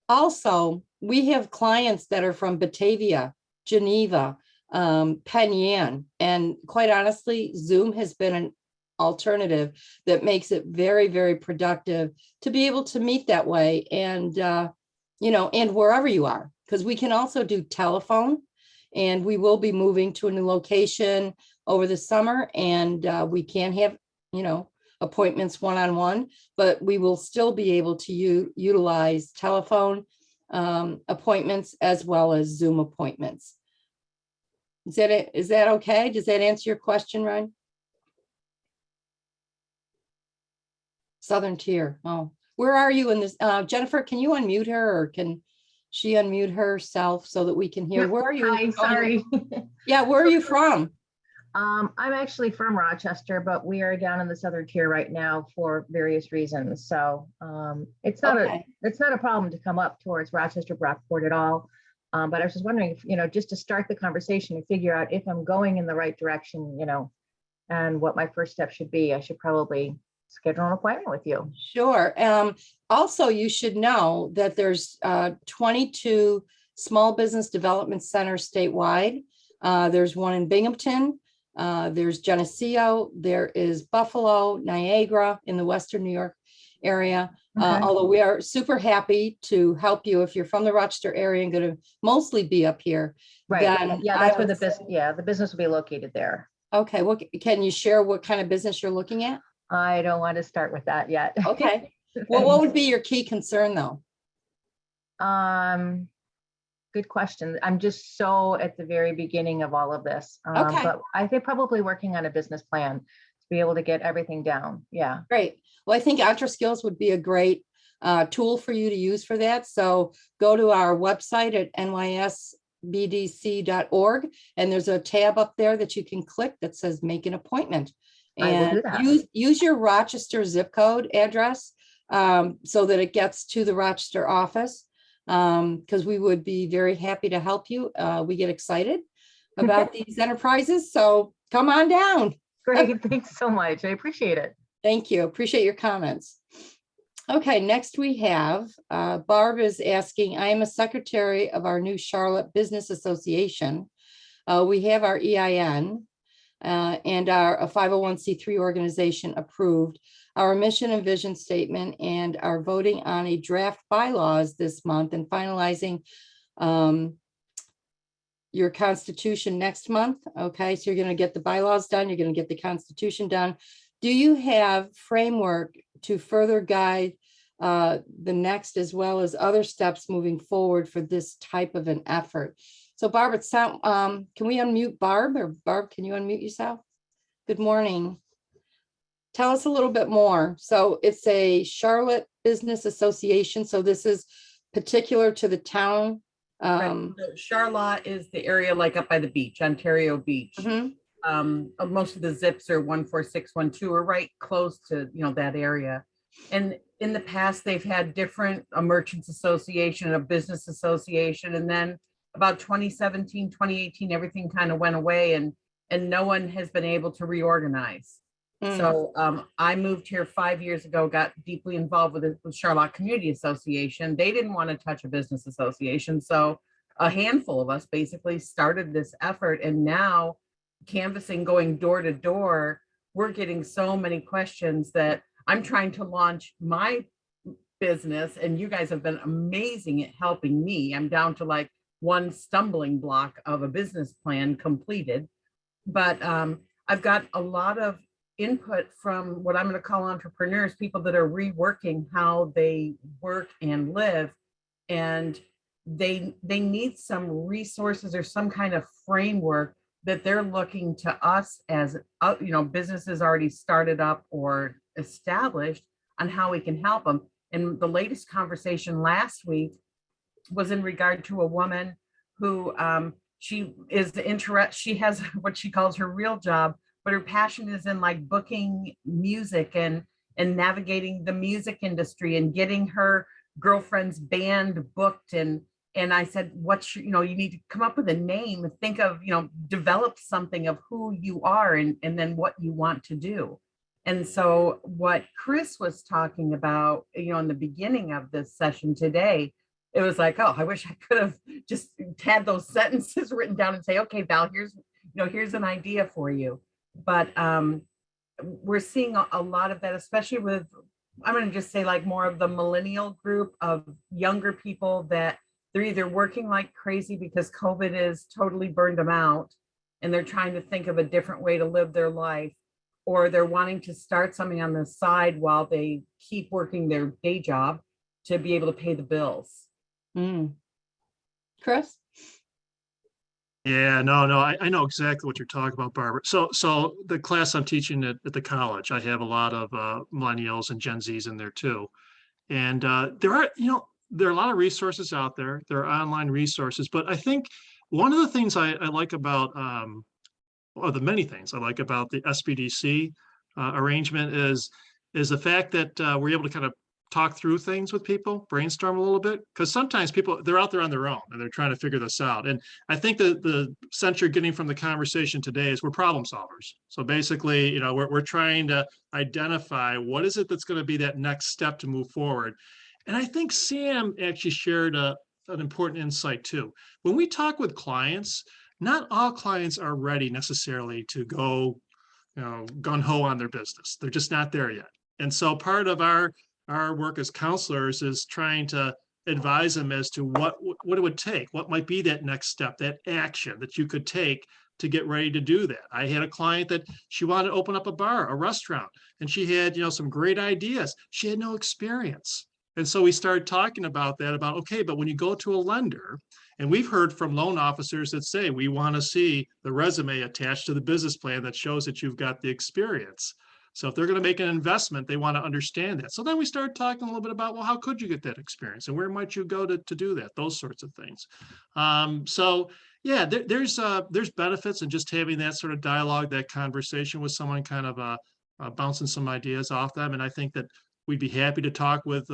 Also, we have clients that are from Batavia, Geneva, Penn Yan, and quite honestly, Zoom has been alternative that makes it very, very productive to be able to meet that way. And, and wherever you are, because we can also do telephone, and we will be moving to a new location over the summer, and we can have, appointments one-on-one, but we will still be able to utilize telephone appointments as well as Zoom appointments. Is that okay? Does that answer your question, Ryan? Southern Tier. Oh, where are you in this? Jennifer, can you unmute her, or can she unmute herself so that we can hear?
Yep.
Where are you?
Hi, sorry.
Yeah, where are you from?
I'm actually from Rochester, but we are down in the Southern Tier right now for various reasons. So it's not a problem to come up towards Rochester, Brockport at all. But I was just wondering if, just to start the conversation and figure out if I'm going in the right direction, and what my first step should be, I should probably schedule an appointment with you.
Sure. Also, you should know that there's 22 small business development centers statewide. There's one in Binghamton. There's Geneseo. There is Buffalo, Niagara in the Western New York area.
Okay.
Although we are super happy to help you if you're from the Rochester area and going to mostly be up here.
Right.
Then
Yeah, that's where the business. Yeah, the business will be located there.
Okay. Well, can you share what kind of business you're looking at?
I don't want to start with that yet.
Okay. Well, what would be your key concern, though?
Good question. I'm just so at the very beginning of all of this.
Okay.
But I think probably working on a business plan to be able to get everything down. Yeah.
Great. Well, I think EntreSkills would be a great tool for you to use for that. So go to our website at nysbdc.org, and there's a tab up there that you can click that says make an appointment. And use your Rochester zip code address so that it gets to the Rochester office, because we would be very happy to help you. We get excited about these enterprises. So come on down.
Great. Thanks so much. I appreciate it.
Thank you. Appreciate your comments. Okay, next we have Barb is asking, I am a secretary of our new Charlotte Business Association. We have our EIN. And are a 501c3 organization approved, our mission and vision statement, and are voting on a draft bylaws this month and finalizing your constitution next month. Okay, so you're going to get the bylaws done, you're going to get the constitution done. Do you have framework to further guide the next as well as other steps moving forward for this type of an effort? So Barb, can we unmute Barb, or Barb, can you unmute yourself? Good morning. Tell us a little bit more. So it's a Charlotte Business Association. So this is particular to the town.
Right. So Charlotte is the area like up by the beach, Ontario Beach. Most of the zips are 14612 are right close to, that area. And in the past, they've had different, a merchants association, a business association, and then about 2017, 2018, everything kind of went away, and no one has been able to reorganize. So I moved here 5 years ago, got deeply involved with the Charlotte Community Association. They didn't want to touch a business association. So a handful of us basically started this effort, and now canvassing, going door to door, we're getting so many questions that I'm trying to launch my business, and you guys have been amazing at helping me. I'm down to like one stumbling block of a business plan completed, but I've got a lot of input from what I'm going to call entrepreneurs, people that are reworking how they work and live, and they need some resources or some kind of framework that they're looking to us as businesses already started up or established on how we can help them. And the latest conversation last week was in regard to a woman who she has what she calls her real job, but her passion is in like booking music and navigating the music industry and getting her girlfriend's band booked. And I said, you need to come up with a name, think of, develop something of who you are and then what you want to do. And so what Chris was talking about, in the beginning of this session today, it was like, oh, I wish I could have just had those sentences written down and say, okay, Val, here's an idea for you. But we're seeing a lot of that, especially with, I'm going to just say like more of the millennial group of younger people that they're either working like crazy because COVID is totally burned them out and they're trying to think of a different way to live their life, or they're wanting to start something on the side while they keep working their day job to be able to pay the bills.
Chris?
Yeah, no, I know exactly what you're talking about, Barbara. So the class I'm teaching at the college, I have a lot of millennials and Gen Zs in there too. And there are a lot of resources out there. There are online resources, but I think one of the things I like about, or the many things I like about the SBDC arrangement is the fact that we're able to kind of talk through things with people, brainstorm a little bit, because sometimes people, they're out there on their own and they're trying to figure this out. And I think that the sense you're getting from the conversation today is we're problem solvers. So basically, we're trying to identify what is it that's going to be that next step to move forward. And I think Sam actually shared an important insight too. When we talk with clients, not all clients are ready necessarily to go, gung-ho on their business. They're just not there yet. And so part of our work as counselors is trying to advise them as to what it would take, what might be that next step, that action that you could take to get ready to do that. I had a client that she wanted to open up a bar, a restaurant, and she had, some great ideas. She had no experience. And so we started talking about that, okay, but when you go to a lender, and we've heard from loan officers that say, we want to see the resume attached to the business plan that shows that you've got the experience. So if they're going to make an investment, they want to understand that. So then we started talking a little bit about, well, how could you get that experience and where might you go to do that? Those sorts of things. So yeah, there's benefits in just having that sort of dialogue, that conversation with someone, kind of bouncing some ideas off them. And I think that we'd be happy to talk with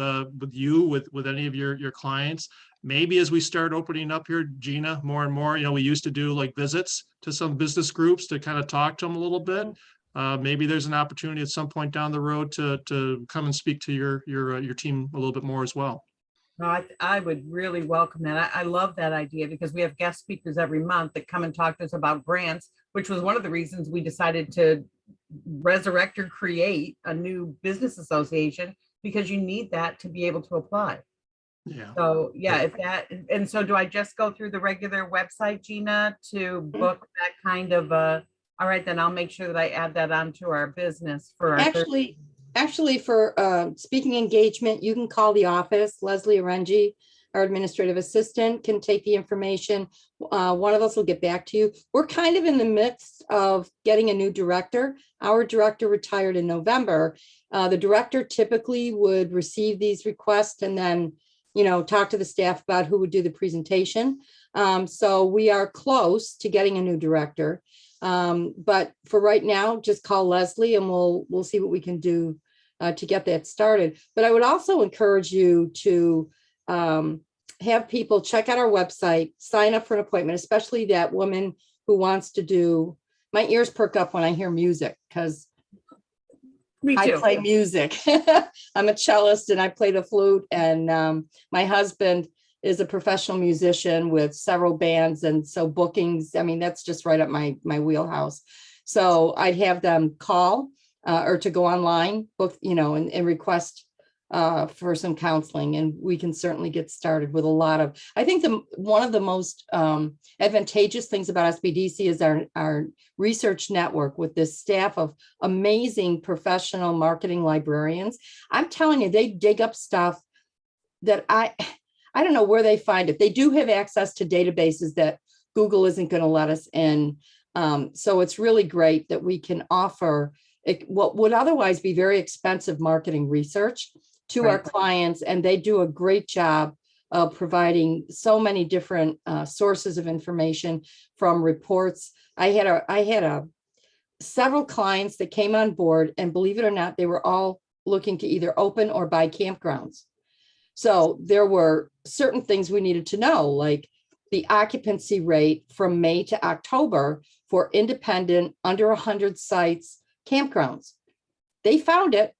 you, with any of your clients. Maybe as we start opening up here, Gina, more and more, we used to do like visits to some business groups to kind of talk to them a little bit. Maybe there's an opportunity at some point down the road to come and speak to your team a little bit more as well.
No, I would really welcome that. I love that idea because we have guest speakers every month that come and talk to us about grants, which was one of the reasons we decided to resurrect or create a new business association, because you need that to be able to apply.
Yeah.
So yeah, and so do I just go through the regular website, Gina, to book that kind of all right, then I'll make sure that I add that onto our business for our
Actually, for speaking engagement, you can call the office. Leslie Arenji, our administrative assistant, can take the information. One of us will get back to you. We're kind of in the midst of getting a new director. Our director retired in November. The director typically would receive these requests and then, talk to the staff about who would do the presentation. So we are close to getting a new director. But for right now, just call Leslie and we'll see what we can do to get that started. But I would also encourage you to have people check out our website, sign up for an appointment, especially that woman who wants to do, my ears perk up when I hear music because I play music. I'm a cellist and I play the flute, and my husband is a professional musician with several bands. And so bookings, that's just right up my wheelhouse. So I'd have them call or to go online, book, and request for some counseling. And we can certainly get started with a lot of, I think one of the most advantageous things about SBDC is our research network with this staff of amazing professional marketing librarians. I'm telling you, they dig up stuff that I don't know where they find it. They do have access to databases that Google isn't going to let us in. So it's really great that we can offer what would otherwise be very expensive marketing research to our clients. And they do a great job of providing so many different sources of information, from reports. I had several clients that came on board, and believe it or not, they were all looking to either open or buy campgrounds. So there were certain things we needed to know, like the occupancy rate from May to October for independent under 100 sites campgrounds. They found it.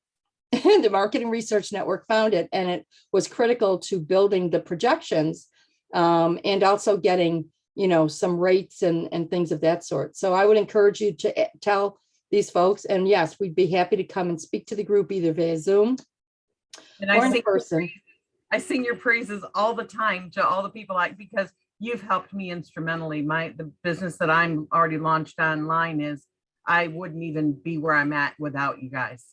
The Marketing Research Network found it, and it was critical to building the projections and also getting, some rates and things of that sort. So I would encourage you to tell these folks. And yes, we'd be happy to come and speak to the group either via Zoom
And
or in person.
I sing your praises all the time to all the people because you've helped me instrumentally. The business that I'm already launched online I wouldn't even be where I'm at without you guys,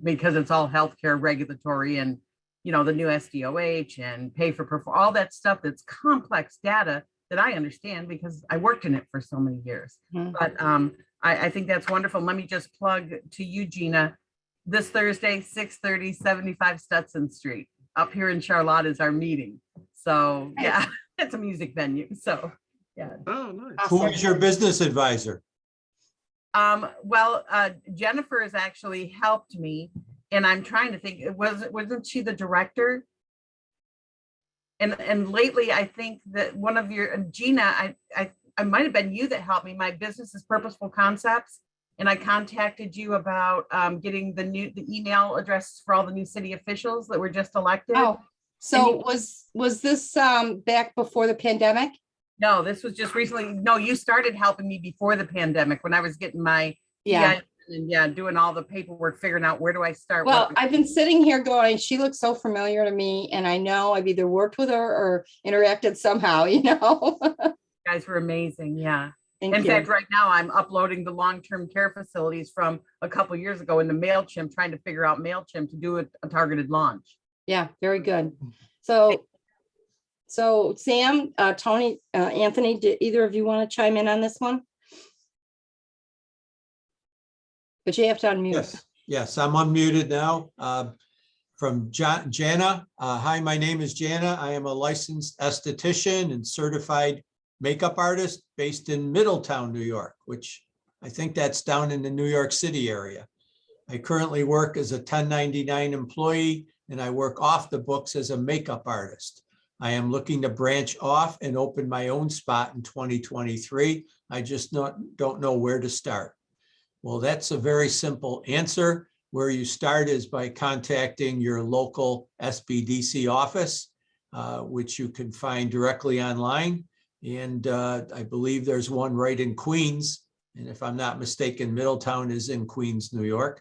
because it's all healthcare regulatory and, the new SDOH and pay for perform, all that stuff that's complex data that I understand because I worked in it for so many years.
Mhm.
But I think that's wonderful. Let me just plug to you, Gina, this Thursday, 6:30, 75 Stetson Street. Up here in Charlotte is our meeting. So yeah, it's a music venue. So yeah.
Oh, nice.
Who is your business advisor?
Well, Jennifer has actually helped me, and I'm trying to think. Wasn't she the director? And lately, I think that one of your Gina, I might have been you that helped me. My business is Purposeful Concepts, and I contacted you about getting the email addresses for all the new city officials that were just elected.
Oh, so was this back before the pandemic?
No, this was just recently. No, you started helping me before the pandemic when I was getting my doing all the paperwork, figuring out where do I start.
Well, I've been sitting here going, she looks so familiar to me, and I know I've either worked with her or interacted somehow,
You guys were amazing. Yeah.
Thank
In
you.
fact, right now I'm uploading the long-term care facilities from a couple years ago into MailChimp, trying to figure out MailChimp to do a targeted launch.
Yeah, very good. So Sam, Tony, Anthony, did either of you want to chime in on this one? But you have to unmute.
Yes, I'm unmuted now. From Jana. Hi, my name is Jana. I am a licensed esthetician and certified makeup artist based in Middletown, New York, which I think that's down in the New York City area. I currently work as a 1099 employee, and I work off the books as a makeup artist. I am looking to branch off and open my own spot in 2023. I just don't know where to start. Well, that's a very simple answer. Where you start is by contacting your local SBDC office, which you can find directly online. And I believe there's one right in Queens. And if I'm not mistaken, Middletown is in Queens, New York.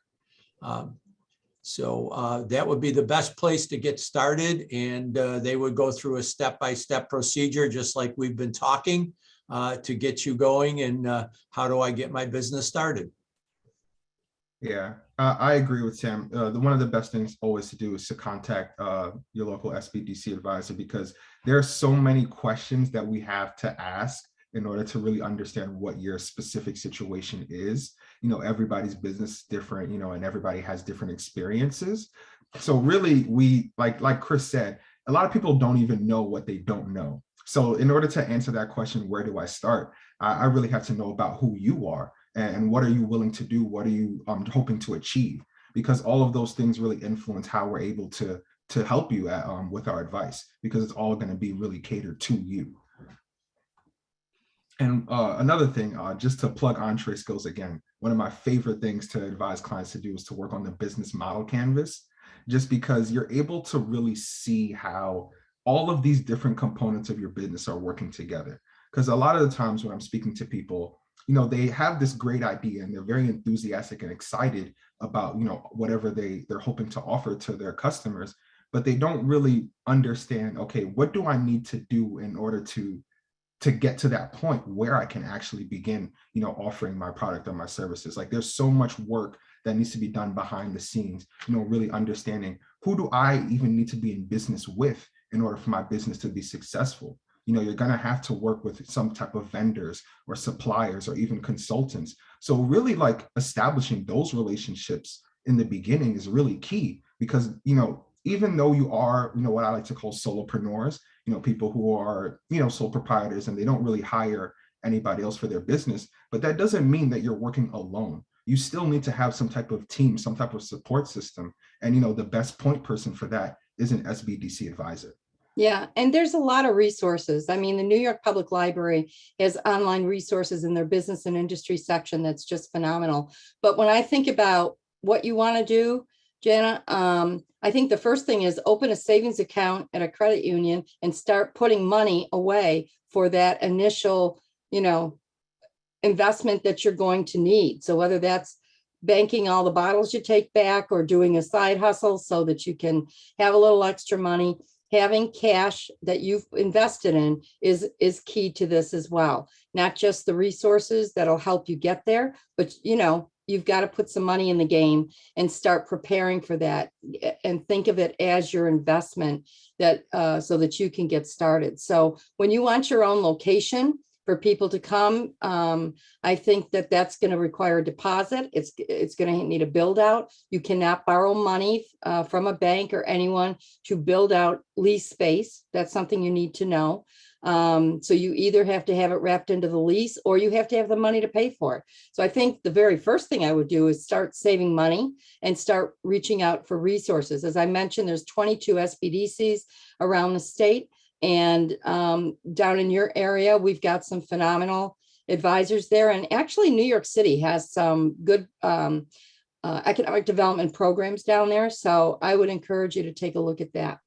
So that would be the best place to get started. And they would go through a step-by-step procedure, just like we've been talking, to get you going. And how do I get my business started?
Yeah, I agree with Sam. One of the best things always to do is to contact your local SBDC advisor, because there are so many questions that we have to ask in order to really understand what your specific situation is. Everybody's business is different, and everybody has different experiences. So really, we like Chris said, a lot of people don't even know what they don't know. So in order to answer that question, where do I start? I really have to know about who you are. And what are you willing to do? What are you hoping to achieve? Because all of those things really influence how we're able to help you with our advice, because it's all going to be really catered to you. And another thing, just to plug Entree Skills again, one of my favorite things to advise clients to do is to work on the business model canvas, just because you're able to really see how all of these different components of your business are working together. Because a lot of the times when I'm speaking to people, they have this great idea and they're very enthusiastic and excited about, whatever they're hoping to offer to their customers, but they don't really understand, okay, what do I need to do in order to get to that point where I can actually begin, offering my product or my services. Like, there's so much work that needs to be done behind the scenes, really understanding, who do I even need to be in business with in order for my business to be successful? You're going to have to work with some type of vendors or suppliers or even consultants. So really, like, establishing those relationships in the beginning is really key, because, even though you are, what I like to call solopreneurs, people who are, sole proprietors, and they don't really hire anybody else for their business, but that doesn't mean that you're working alone. You still need to have some type of team, some type of support system. And, the best point person for that is an SBDC advisor.
Yeah, and there's a lot of resources. I mean, the New York Public Library has online resources in their business and industry section that's just phenomenal. But when I think about what you want to do, Jana, I think the first thing is open a savings account at a credit union and start putting money away for that initial, investment that you're going to need. So whether that's banking all the bottles you take back or doing a side hustle so that you can have a little extra money, having cash that you've invested in is key to this as well. Not just the resources that'll help you get there, but you've got to put some money in the game and start preparing for that and think of it as your investment that so that you can get started. So when you want your own location for people to come, I think that that's going to require a deposit. It's going to need a build out. You cannot borrow money from a bank or anyone to build out lease space. That's something you need to know. So you either have to have it wrapped into the lease or you have to have the money to pay for it. So I think the very first thing I would do is start saving money and start reaching out for resources. As I mentioned, there's 22 SBDCs around the state. And down in your area, we've got some phenomenal advisors there. And actually, New York City has some good economic development programs down there. So I would encourage you to take a look at that.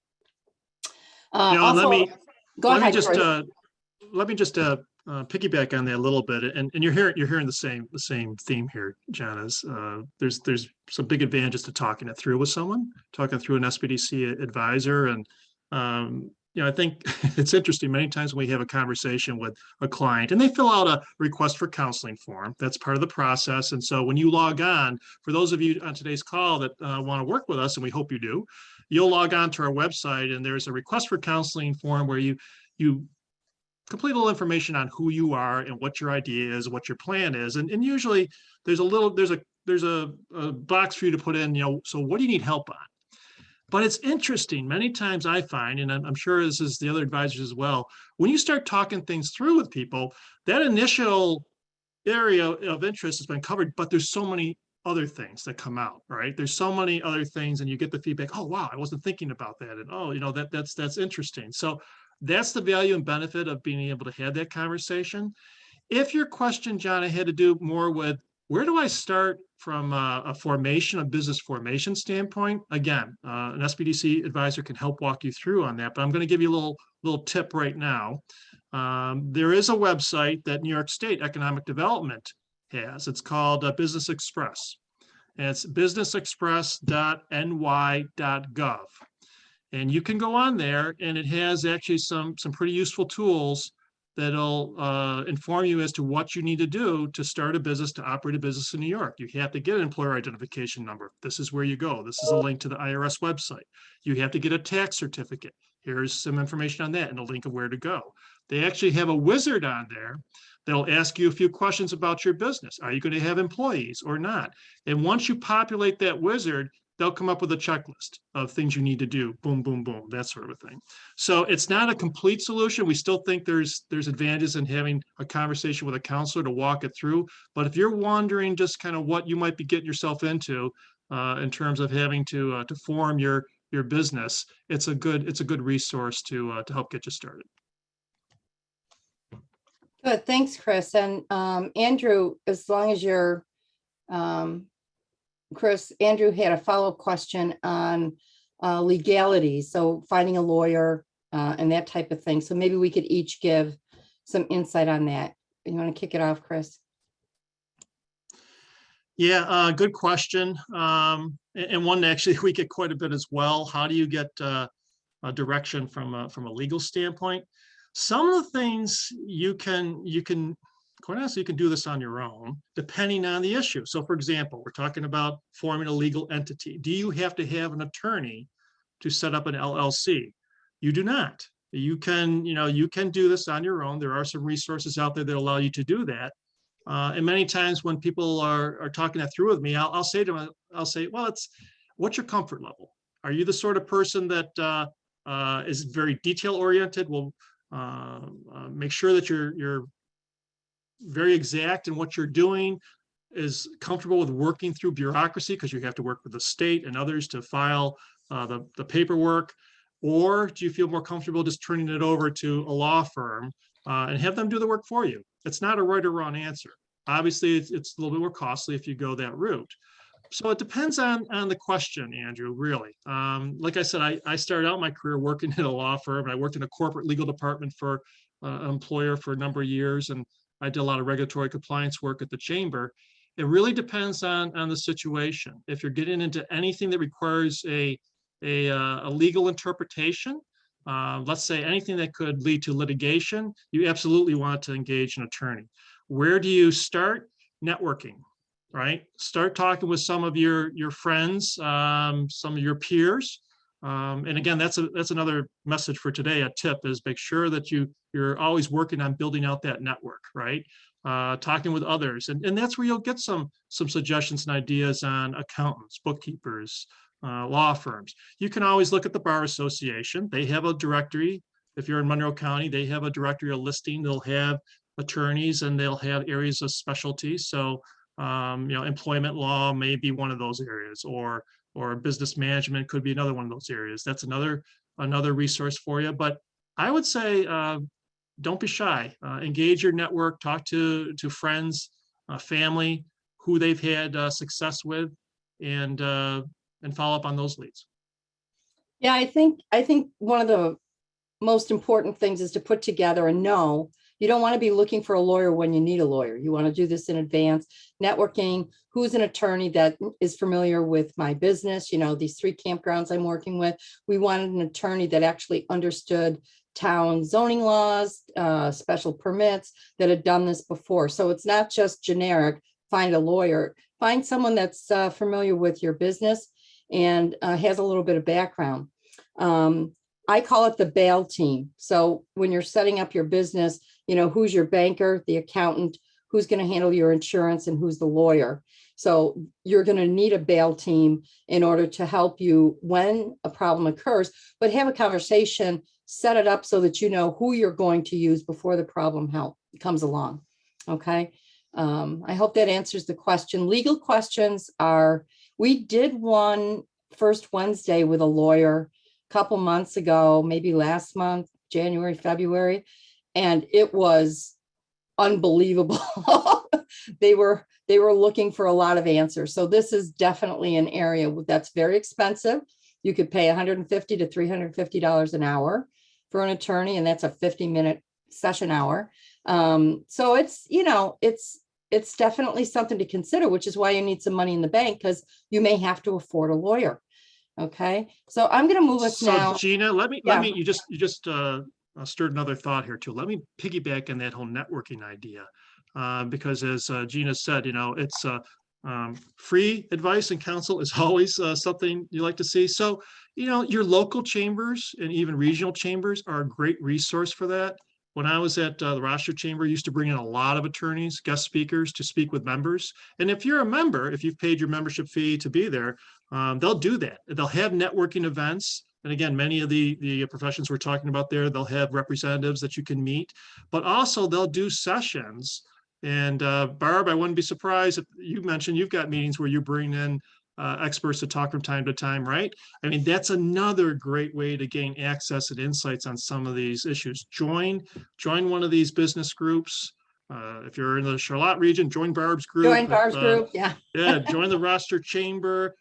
Let me just piggyback on that a little bit. And you're hearing the same theme here, Janice. There's some big advantages to talking it through with someone, talking through an SBDC advisor. And I think it's interesting. Many times when we have a conversation with a client and they fill out a request for counseling form, that's part of the process. And so when you log on, for those of you on today's call that want to work with us, and we hope you do, you'll log on to our website and there's a request for counseling form where you complete a little information on who you are and what your idea is, what your plan is. And usually there's a box for you to put in, so what do you need help on? But it's interesting. Many times I find, and I'm sure this is the other advisors as well, when you start talking things through with people, that initial area of interest has been covered, but there's so many other things that come out, right? There's so many other things, and you get the feedback, oh, wow, I wasn't thinking about that. And oh, that's interesting. So that's the value and benefit of being able to have that conversation. If your question, John, I had to do more with, where do I start from a business formation standpoint? Again, an SBDC advisor can help walk you through on that, but I'm going to give you a little tip right now. There is a website that New York State Economic Development has. It's called Business Express. And it's businessexpress.ny.gov. And you can go on there, and it has actually some pretty useful tools that'll inform you as to what you need to do to start a business, to operate a business in New York. You have to get an employer identification number. This is where you go. This is a link to the IRS website. You have to get a tax certificate. Here's some information on that and a link of where to go. They actually have a wizard on there that'll ask you a few questions about your business. Are you going to have employees or not? And once you populate that wizard, they'll come up with a checklist of things you need to do, boom, boom, boom, that sort of thing. So it's not a complete solution. We still think there's advantages in having a conversation with a counselor to walk it through. But if you're wondering just kind of what you might be getting yourself into in terms of having to form your business, it's a good resource to help get you started.
Good, thanks, Chris. And Andrew, as long as you're Chris, Andrew had a follow-up question on legality, so finding a lawyer and that type of thing. So maybe we could each give some insight on that. You want to kick it off, Chris?
Yeah, good question. And one actually we get quite a bit as well. How do you get a direction from a legal standpoint? Some of the things you can quite honestly, you can do this on your own, depending on the issue. So for example, we're talking about forming a legal entity. Do you have to have an attorney to set up an LLC? You do not. You can do this on your own. There are some resources out there that allow you to do that. And many times when people are talking that through with me, I'll say to them, well, what's your comfort level? Are you the sort of person that is very detail oriented? Will make sure that you're very exact in what you're doing, is comfortable with working through bureaucracy because you have to work with the state and others to file the paperwork? Or do you feel more comfortable just turning it over to a law firm and have them do the work for you? It's not a right or wrong answer. Obviously, it's a little bit more costly if you go that route. So it depends on the question, Andrew, really. Like I said, I started out my career working in a law firm. I worked in a corporate legal department for an employer for a number of years. And I did a lot of regulatory compliance work at the chamber. It really depends on the situation. If you're getting into anything that requires a legal interpretation, let's say anything that could lead to litigation, you absolutely want to engage an attorney. Where do you start? Networking, right? Start talking with some of your friends, some of your peers. And again, that's another message for today. A tip is make sure that you're always working on building out that network, right? Talking with others, and that's where you'll get some suggestions and ideas on accountants, bookkeepers, law firms. You can always look at the Bar Association. They have a directory. If you're in Monroe County, they have a directory, a listing. They'll have attorneys and they'll have areas of specialty. So, employment law may be one of those areas, or business management could be another one of those areas. That's another resource for you. But I would say, don't be shy. Engage your network. Talk to friends, family, who they've had success with, and follow up on those leads.
Yeah, I think one of the most important things is to put together and know you don't want to be looking for a lawyer when you need a lawyer. You want to do this in advance. Networking, who's an attorney that is familiar with my business? These 3 campgrounds I'm working with, we wanted an attorney that actually understood town zoning laws, special permits, that had done this before. So it's not just generic, find a lawyer, find someone that's familiar with your business and has a little bit of background. I call it the bail team. So when you're setting up your business, who's your banker, the accountant, who's going to handle your insurance, and who's the lawyer. So you're going to need a bail team in order to help you when a problem occurs, but have a conversation, set it up so that you know who you're going to use before the problem comes along. Okay. I hope that answers the question. Legal questions we did one first Wednesday with a lawyer a couple months ago, maybe last month, January, February, and it was unbelievable. They were looking for a lot of answers. So this is definitely an area that's very expensive. You could pay $150 to $350 an hour for an attorney, and that's a 50-minute session hour. So it's definitely something to consider, which is why you need some money in the bank, because you may have to afford a lawyer. Okay, so I'm going to move us now.
So Gina, you just stirred another thought here too. Let me piggyback on that whole networking idea, because as Gina said, it's free advice and counsel is always something you like to see. So, your local chambers and even regional chambers are a great resource for that. When I was at the Rochester Chamber, I used to bring in a lot of attorneys, guest speakers to speak with members. And if you're a member, if you've paid your membership fee to be there, they'll do that. They'll have networking events. And again, many of the professions we're talking about there, they'll have representatives that you can meet, but also they'll do sessions. And Barb, I wouldn't be surprised if you mentioned you've got meetings where you bring in experts to talk from time to time, right? I mean, that's another great way to gain access and insights on some of these issues. Join one of these business groups. If you're in the Charlotte region, join Barb's group.
Join Barb's group, yeah.
Yeah, join the Rochester Chamber,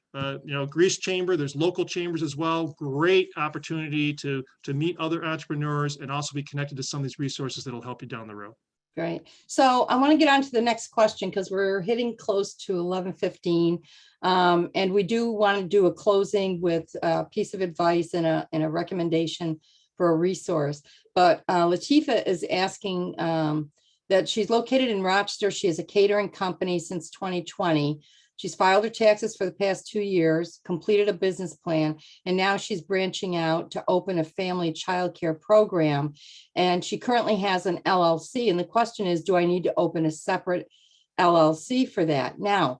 Greece Chamber. There's local chambers as well. Great opportunity to meet other entrepreneurs and also be connected to some of these resources that'll help you down the road.
Great. So I want to get on to the next question because we're hitting close to 11:15. And we do want to do a closing with a piece of advice and a recommendation for a resource. But Latifa is asking that she's located in Rochester. She has a catering company since 2020. She's filed her taxes for the past 2 years, completed a business plan, and now she's branching out to open a family childcare program. And she currently has an LLC. And the question is, do I need to open a separate LLC for that? Now,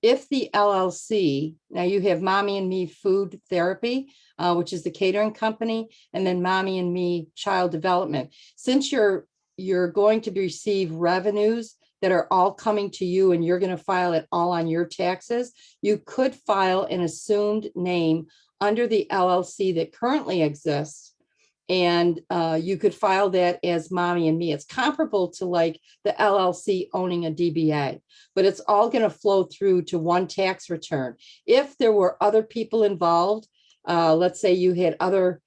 if the LLC, now you have Mommy and Me Food Therapy, which is the catering company, and then Mommy and Me Child Development. Since you're going to receive revenues that are all coming to you and you're going to file it all on your taxes, you could file an assumed name under the LLC that currently exists. And you could file that as Mommy and Me. It's comparable to like the LLC owning a DBA, but it's all going to flow through to one tax return. If there were other people involved, let's say you had other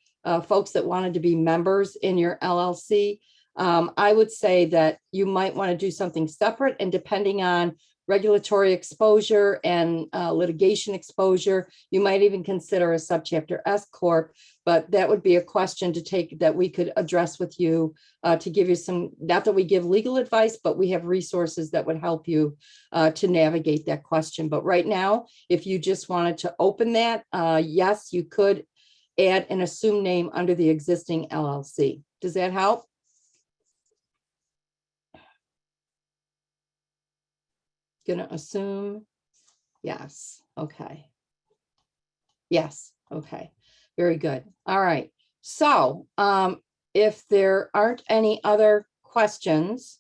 folks that wanted to be members in your LLC, I would say that you might want to do something separate, and depending on regulatory exposure and litigation exposure, you might even consider a subchapter S corp, but that would be a question to take that we could address with you to give you some, not that we give legal advice, but we have resources that would help you to navigate that question. But right now, if you just wanted to open that, yes, you could add an assumed name under the existing LLC. Does that help? Gonna assume, yes, okay. Yes, okay, very good. All right, so if there aren't any other questions,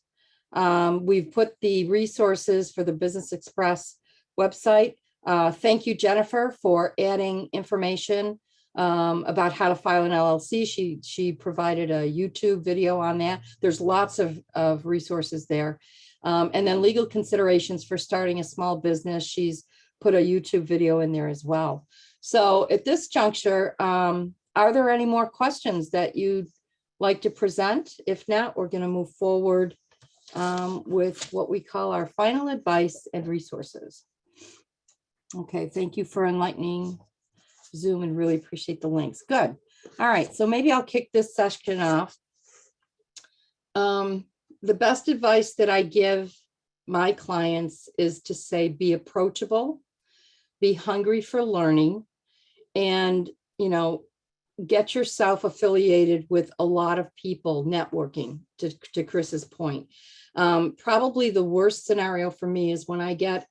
we've put the resources for the Business Express website. Thank you, Jennifer, for adding information about how to file an LLC. She provided a YouTube video on that. There's lots of resources there. And then legal considerations for starting a small business. She's put a YouTube video in there as well. So at this juncture, are there any more questions that you'd like to present? If not, we're going to move forward with what we call our final advice and resources. Okay, thank you for enlightening Zoom and really appreciate the links. Good. All right, so maybe I'll kick this session off. The best advice that I give my clients is to say, be approachable, be hungry for learning, and, you know, get yourself affiliated with a lot of people networking, to Chris's point. Probably the worst scenario for me is when I get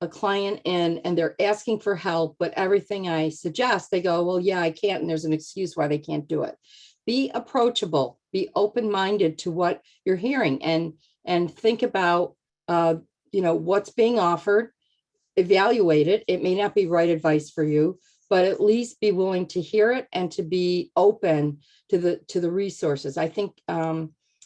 a client in and they're asking for help, but everything I suggest, they go, well, yeah, I can't. And there's an excuse why they can't do it. Be approachable, be open-minded to what you're hearing, and think about, you know, what's being offered, evaluate it. It may not be right advice for you, but at least be willing to hear it and to be open to the resources. I think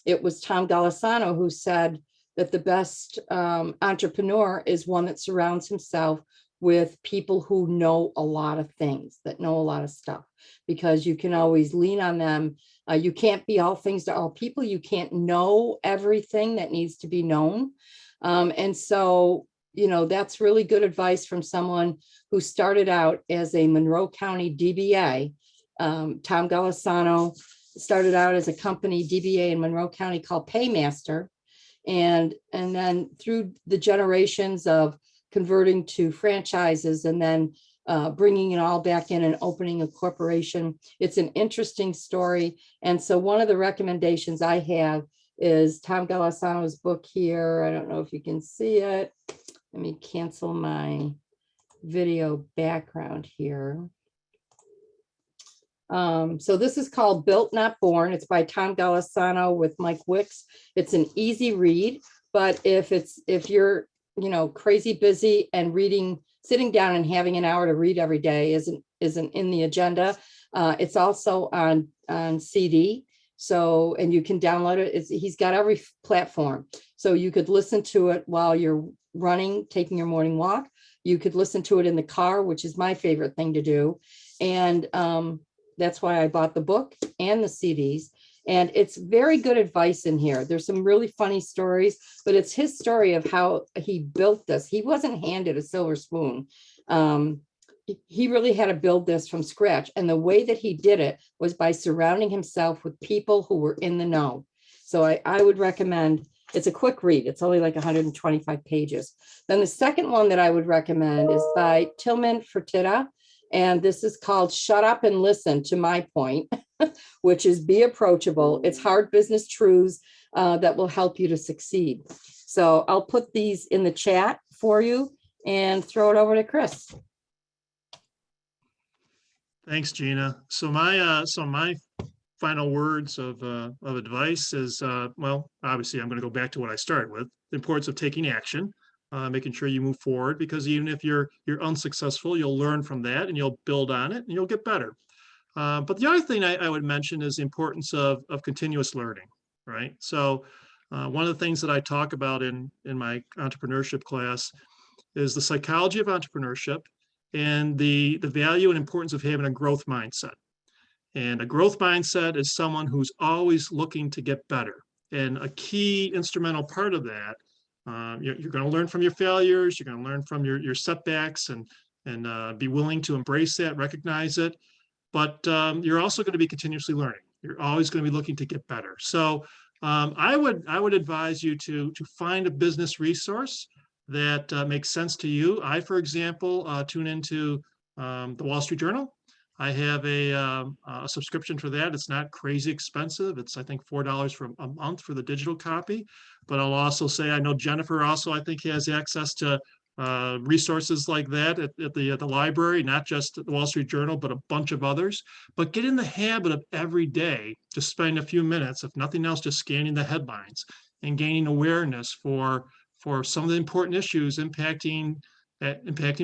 it was Tom Golisano who said that the best entrepreneur is one that surrounds himself with people who know a lot of things, that know a lot of stuff, because you can always lean on them. You can't be all things to all people. You can't know everything that needs to be known. And so, you know, that's really good advice from someone who started out as a Monroe County DBA. Tom Golisano started out as a company DBA in Monroe County called Paymaster. And then through the generations of converting to franchises and then bringing it all back in and opening a corporation. It's an interesting story. And so one of the recommendations I have is Tom Golisano's book here. I don't know if you can see it. Let me cancel my video background here. So this is called Built Not Born. It's by Tom Golisano with Mike Wicks. It's an easy read, but if you're, you know, crazy busy and reading, sitting down and having an hour to read every day isn't in the agenda. It's also on CD. So, and you can download it. He's got every platform. So you could listen to it while you're running, taking your morning walk. You could listen to it in the car, which is my favorite thing to do. And that's why I bought the book and the CDs. And it's very good advice in here. There's some really funny stories, but it's his story of how he built this. He wasn't handed a silver spoon. He really had to build this from scratch. And the way that he did it was by surrounding himself with people who were in the know. So I would recommend, it's a quick read. It's only like 125 pages. Then the second one that I would recommend is by Tillman Fertitta. And this is called Shut Up and Listen to My Point, which is be approachable. It's hard business truths that will help you to succeed. So I'll put these in the chat for you and throw it over to Chris.
Thanks, Gina. So my final words of advice is, well, obviously I'm going to go back to what I started with, the importance of taking action. Making sure you move forward, because even if you're unsuccessful, you'll learn from that and you'll build on it and you'll get better. But the other thing I would mention is the importance of continuous learning, right? So one of the things that I talk about in my entrepreneurship class is the psychology of entrepreneurship and the value and importance of having a growth mindset. And a growth mindset is someone who's always looking to get better. And a key instrumental part of that, you're going to learn from your failures, you're going to learn from your setbacks, and be willing to embrace that, recognize it. But you're also going to be continuously learning. You're always going to be looking to get better. So I would advise you to find a business resource that makes sense to you. I, for example, tune into the Wall Street Journal. I have a subscription for that. It's not crazy expensive. It's, I think, $4 for a month for the digital copy. But I'll also say, I know Jennifer also, I think, has access to resources like that at the library, not just the Wall Street Journal, but a bunch of others. But get in the habit of every day just spending a few minutes, if nothing else, just scanning the headlines and gaining awareness for some of the important issues impacting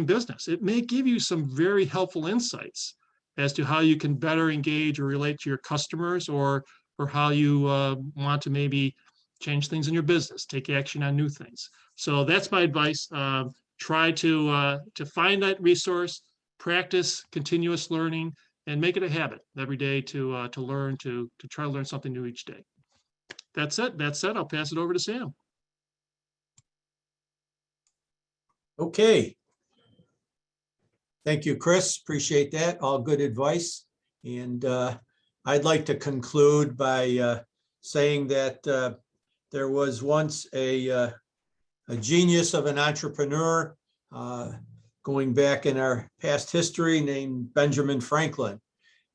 business. It may give you some very helpful insights as to how you can better engage or relate to your customers, or how you want to maybe change things in your business, take action on new things. So that's my advice. Try to find that resource, practice continuous learning, and make it a habit every day to learn, to try to learn something new each day. That's it. That said, I'll pass it over to Sam.
Okay. Thank you, Chris. Appreciate that. All good advice. And I'd like to conclude by saying that there was once a genius of an entrepreneur going back in our past history named Benjamin Franklin.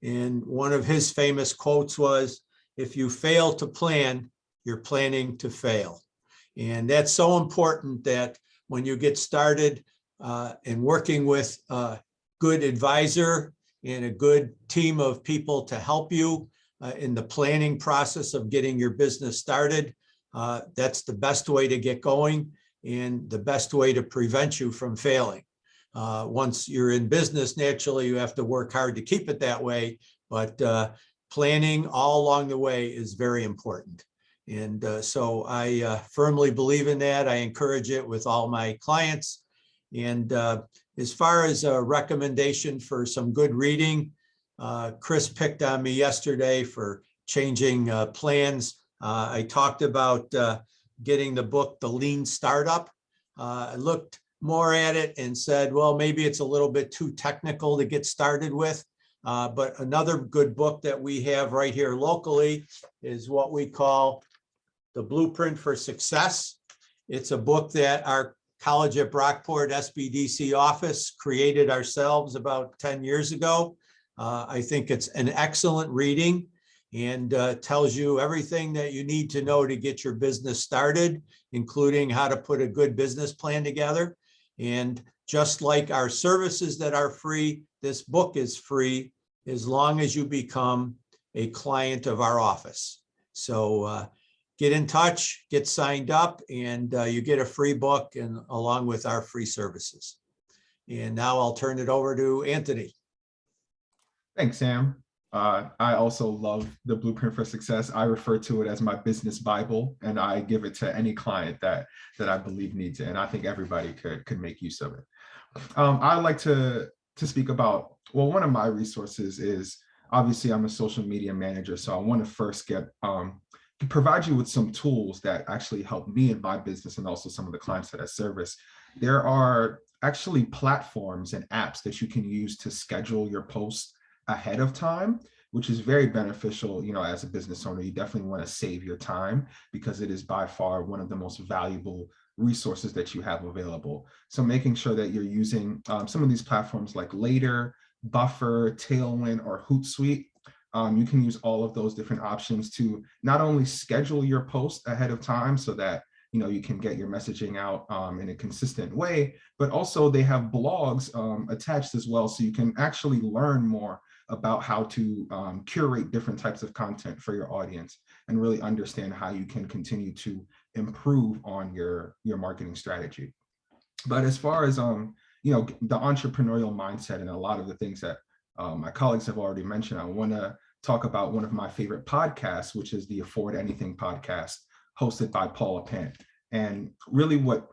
And one of his famous quotes was, "If you fail to plan, you're planning to fail." And that's so important, that when you get started and working with a good advisor and a good team of people to help you in the planning process of getting your business started, that's the best way to get going and the best way to prevent you from failing. Once you're in business, naturally, you have to work hard to keep it that way, but planning all along the way is very important. And so I firmly believe in that. I encourage it with all my clients. And as far as a recommendation for some good reading, Chris picked on me yesterday for changing plans. I talked about getting the book, The Lean Startup. I looked more at it and said, well, maybe it's a little bit too technical to get started with. But another good book that we have right here locally is what we call The Blueprint for Success. It's a book that our College at Brockport SBDC office created ourselves about 10 years ago. I think it's an excellent reading and tells you everything that you need to know to get your business started, including how to put a good business plan together. And just like our services that are free, this book is free as long as you become a client of our office. So get in touch, get signed up, and you get a free book and along with our free services. And now I'll turn it over to Anthony.
Thanks, Sam. I also love The Blueprint for Success. I refer to it as my business Bible, and I give it to any client that I believe needs it. And I think everybody could make use of it. I'd like to speak about, well, one of my resources is, obviously I'm a social media manager. So I want to first provide you with some tools that actually help me in my business and also some of the clients that I service. There are actually platforms and apps that you can use to schedule your posts ahead of time, which is very beneficial. You know, as a business owner, you definitely want to save your time because it is by far one of the most valuable resources that you have available. So making sure that you're using some of these platforms like Later, Buffer, Tailwind, or Hootsuite. You can use all of those different options to not only schedule your post ahead of time so that you can get your messaging out in a consistent way, but also they have blogs attached as well, so you can actually learn more about how to curate different types of content for your audience and really understand how you can continue to improve on your marketing strategy. But as far as the entrepreneurial mindset and a lot of the things that my colleagues have already mentioned, I want to talk about one of my favorite podcasts, which is the Afford Anything podcast, hosted by Paula Pant. And really what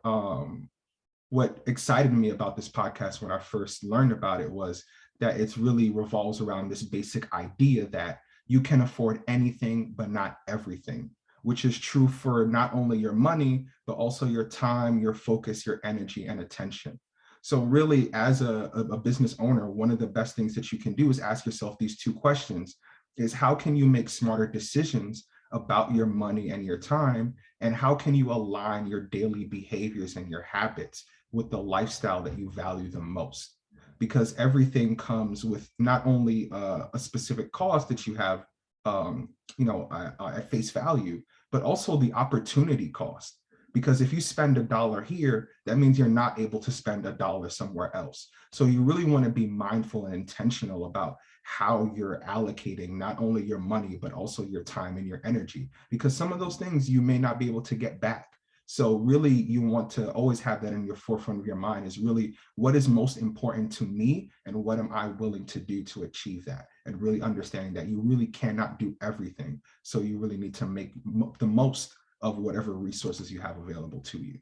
excited me about this podcast when I first learned about it was that it really revolves around this basic idea that you can afford anything, but not everything. which is true for not only your money, but also your time, your focus, your energy, and attention. So really, as a business owner, one of the best things that you can do is ask yourself these two questions: is how can you make smarter decisions about your money and your time? And how can you align your daily behaviors and your habits with the lifestyle that you value the most? Because everything comes with not only a specific cost that you have, at face value, but also the opportunity cost. Because if you spend $1 here, that means you're not able to spend $1 somewhere else. So you really want to be mindful and intentional about how you're allocating not only your money, but also your time and your energy, because some of those things you may not be able to get back. So really, you want to always have that in your forefront of your mind, is really what is most important to me and what am I willing to do to achieve that? And really understanding that you really cannot do everything. So you really need to make the most of whatever resources you have available to you.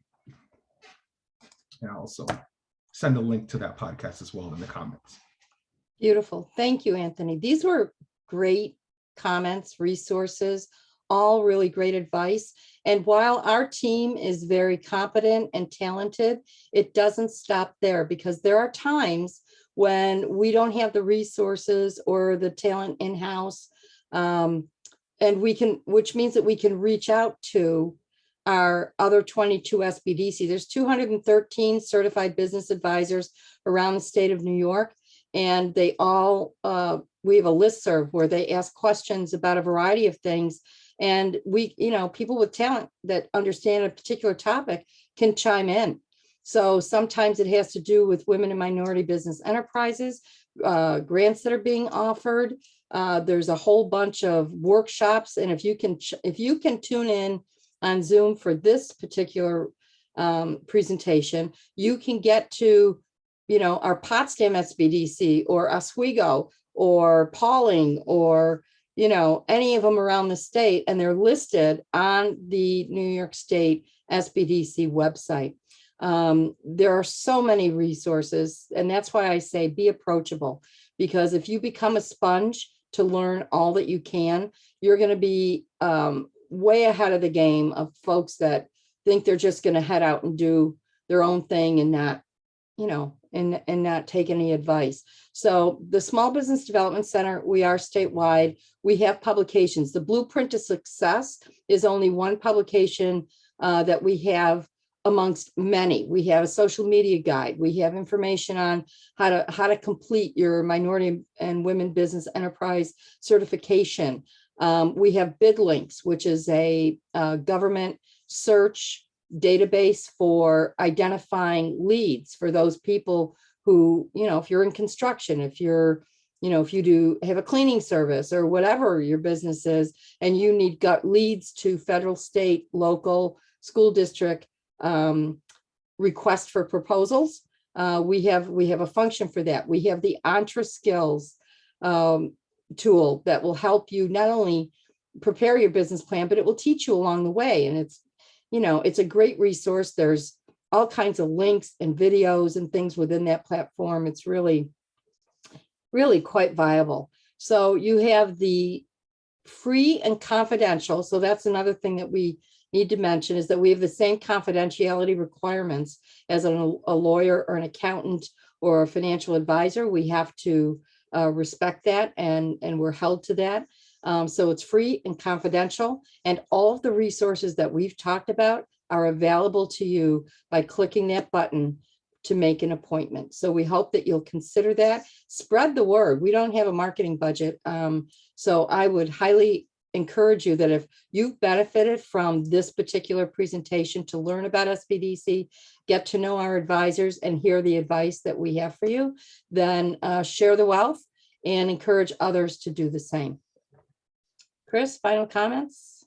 And I'll also send a link to that podcast as well in the comments.
Beautiful. Thank you, Anthony. These were great comments, resources, all really great advice. And while our team is very competent and talented, it doesn't stop there, because there are times when we don't have the resources or the talent in-house. And which means that we can reach out to our other 22 SBDC. There's 213 certified business advisors around the state of New York. And they all, we have a listserv where they ask questions about a variety of things. And we, people with talent that understand a particular topic can chime in. So sometimes it has to do with women and minority business enterprises, grants that are being offered. There's a whole bunch of workshops. And if you can tune in on Zoom for this particular presentation, you can get to, our Potsdam SBDC or Oswego or Pauling or, any of them around the state, and they're listed on the New York State SBDC website. There are so many resources, and that's why I say be approachable, because if you become a sponge to learn all that you can, you're going to be way ahead of the game of folks that think they're just going to head out and do their own thing and not, and not take any advice. So the Small Business Development Center, we are statewide. We have publications. The Blueprint to Success is only one publication that we have amongst many. We have a social media guide. We have information on how to complete your minority and women business enterprise certification. We have Bid Links, which is a government search database for identifying leads for those people who, if you're in construction, if you're, if you have a cleaning service or whatever your business is, and you need leads to federal, state, local, school district request for proposals. We have a function for that. We have the Entre Skills tool that will help you not only prepare your business plan, but it will teach you along the way. And it's a great resource. There's all kinds of links and videos and things within that platform. It's really, really quite viable. So you have the free and confidential. So that's another thing that we need to mention, is that we have the same confidentiality requirements as a lawyer or an accountant or a financial advisor. We have to respect that, and we're held to that. So it's free and confidential, and all of the resources that we've talked about are available to you by clicking that button to make an appointment. So we hope that you'll consider that. Spread the word. We don't have a marketing budget. So I would highly encourage you that if you've benefited from this particular presentation to learn about SBDC, get to know our advisors and hear the advice that we have for you, then share the wealth and encourage others to do the same. Chris, final comments?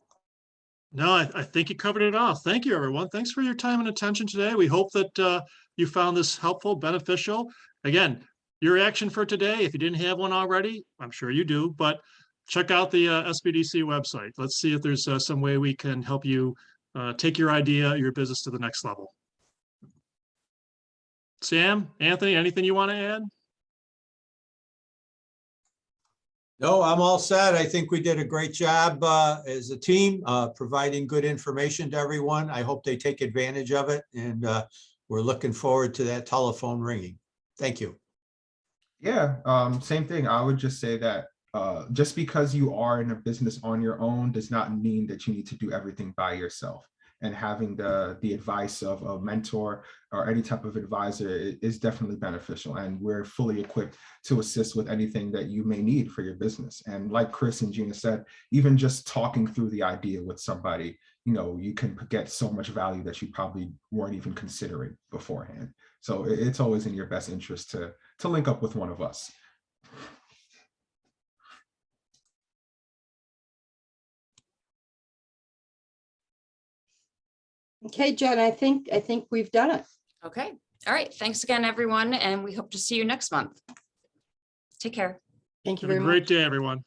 No, I think you covered it all. Thank you, everyone. Thanks for your time and attention today. We hope that you found this helpful, beneficial. Again, your action for today, if you didn't have one already, I'm sure you do, but check out the SBDC website. Let's see if there's some way we can help you take your idea, your business to the next level. Sam, Anthony, anything you want to add?
No, I'm all set. I think we did a great job as a team, providing good information to everyone. I hope they take advantage of it, and we're looking forward to that telephone ringing. Thank you.
Yeah, same thing. I would just say that just because you are in a business on your own does not mean that you need to do everything by yourself. And having the advice of a mentor or any type of advisor is definitely beneficial. And we're fully equipped to assist with anything that you may need for your business. And like Chris and Gina said, even just talking through the idea with somebody, you know, you can get so much value that you probably weren't even considering beforehand. So it's always in your best interest to link up with one of us.
Okay, Jen, I think we've done it.
Okay. All right. Thanks again, everyone. And we hope to see you next month. Take care.
Thank you
Have a
very
great
much.
day, everyone.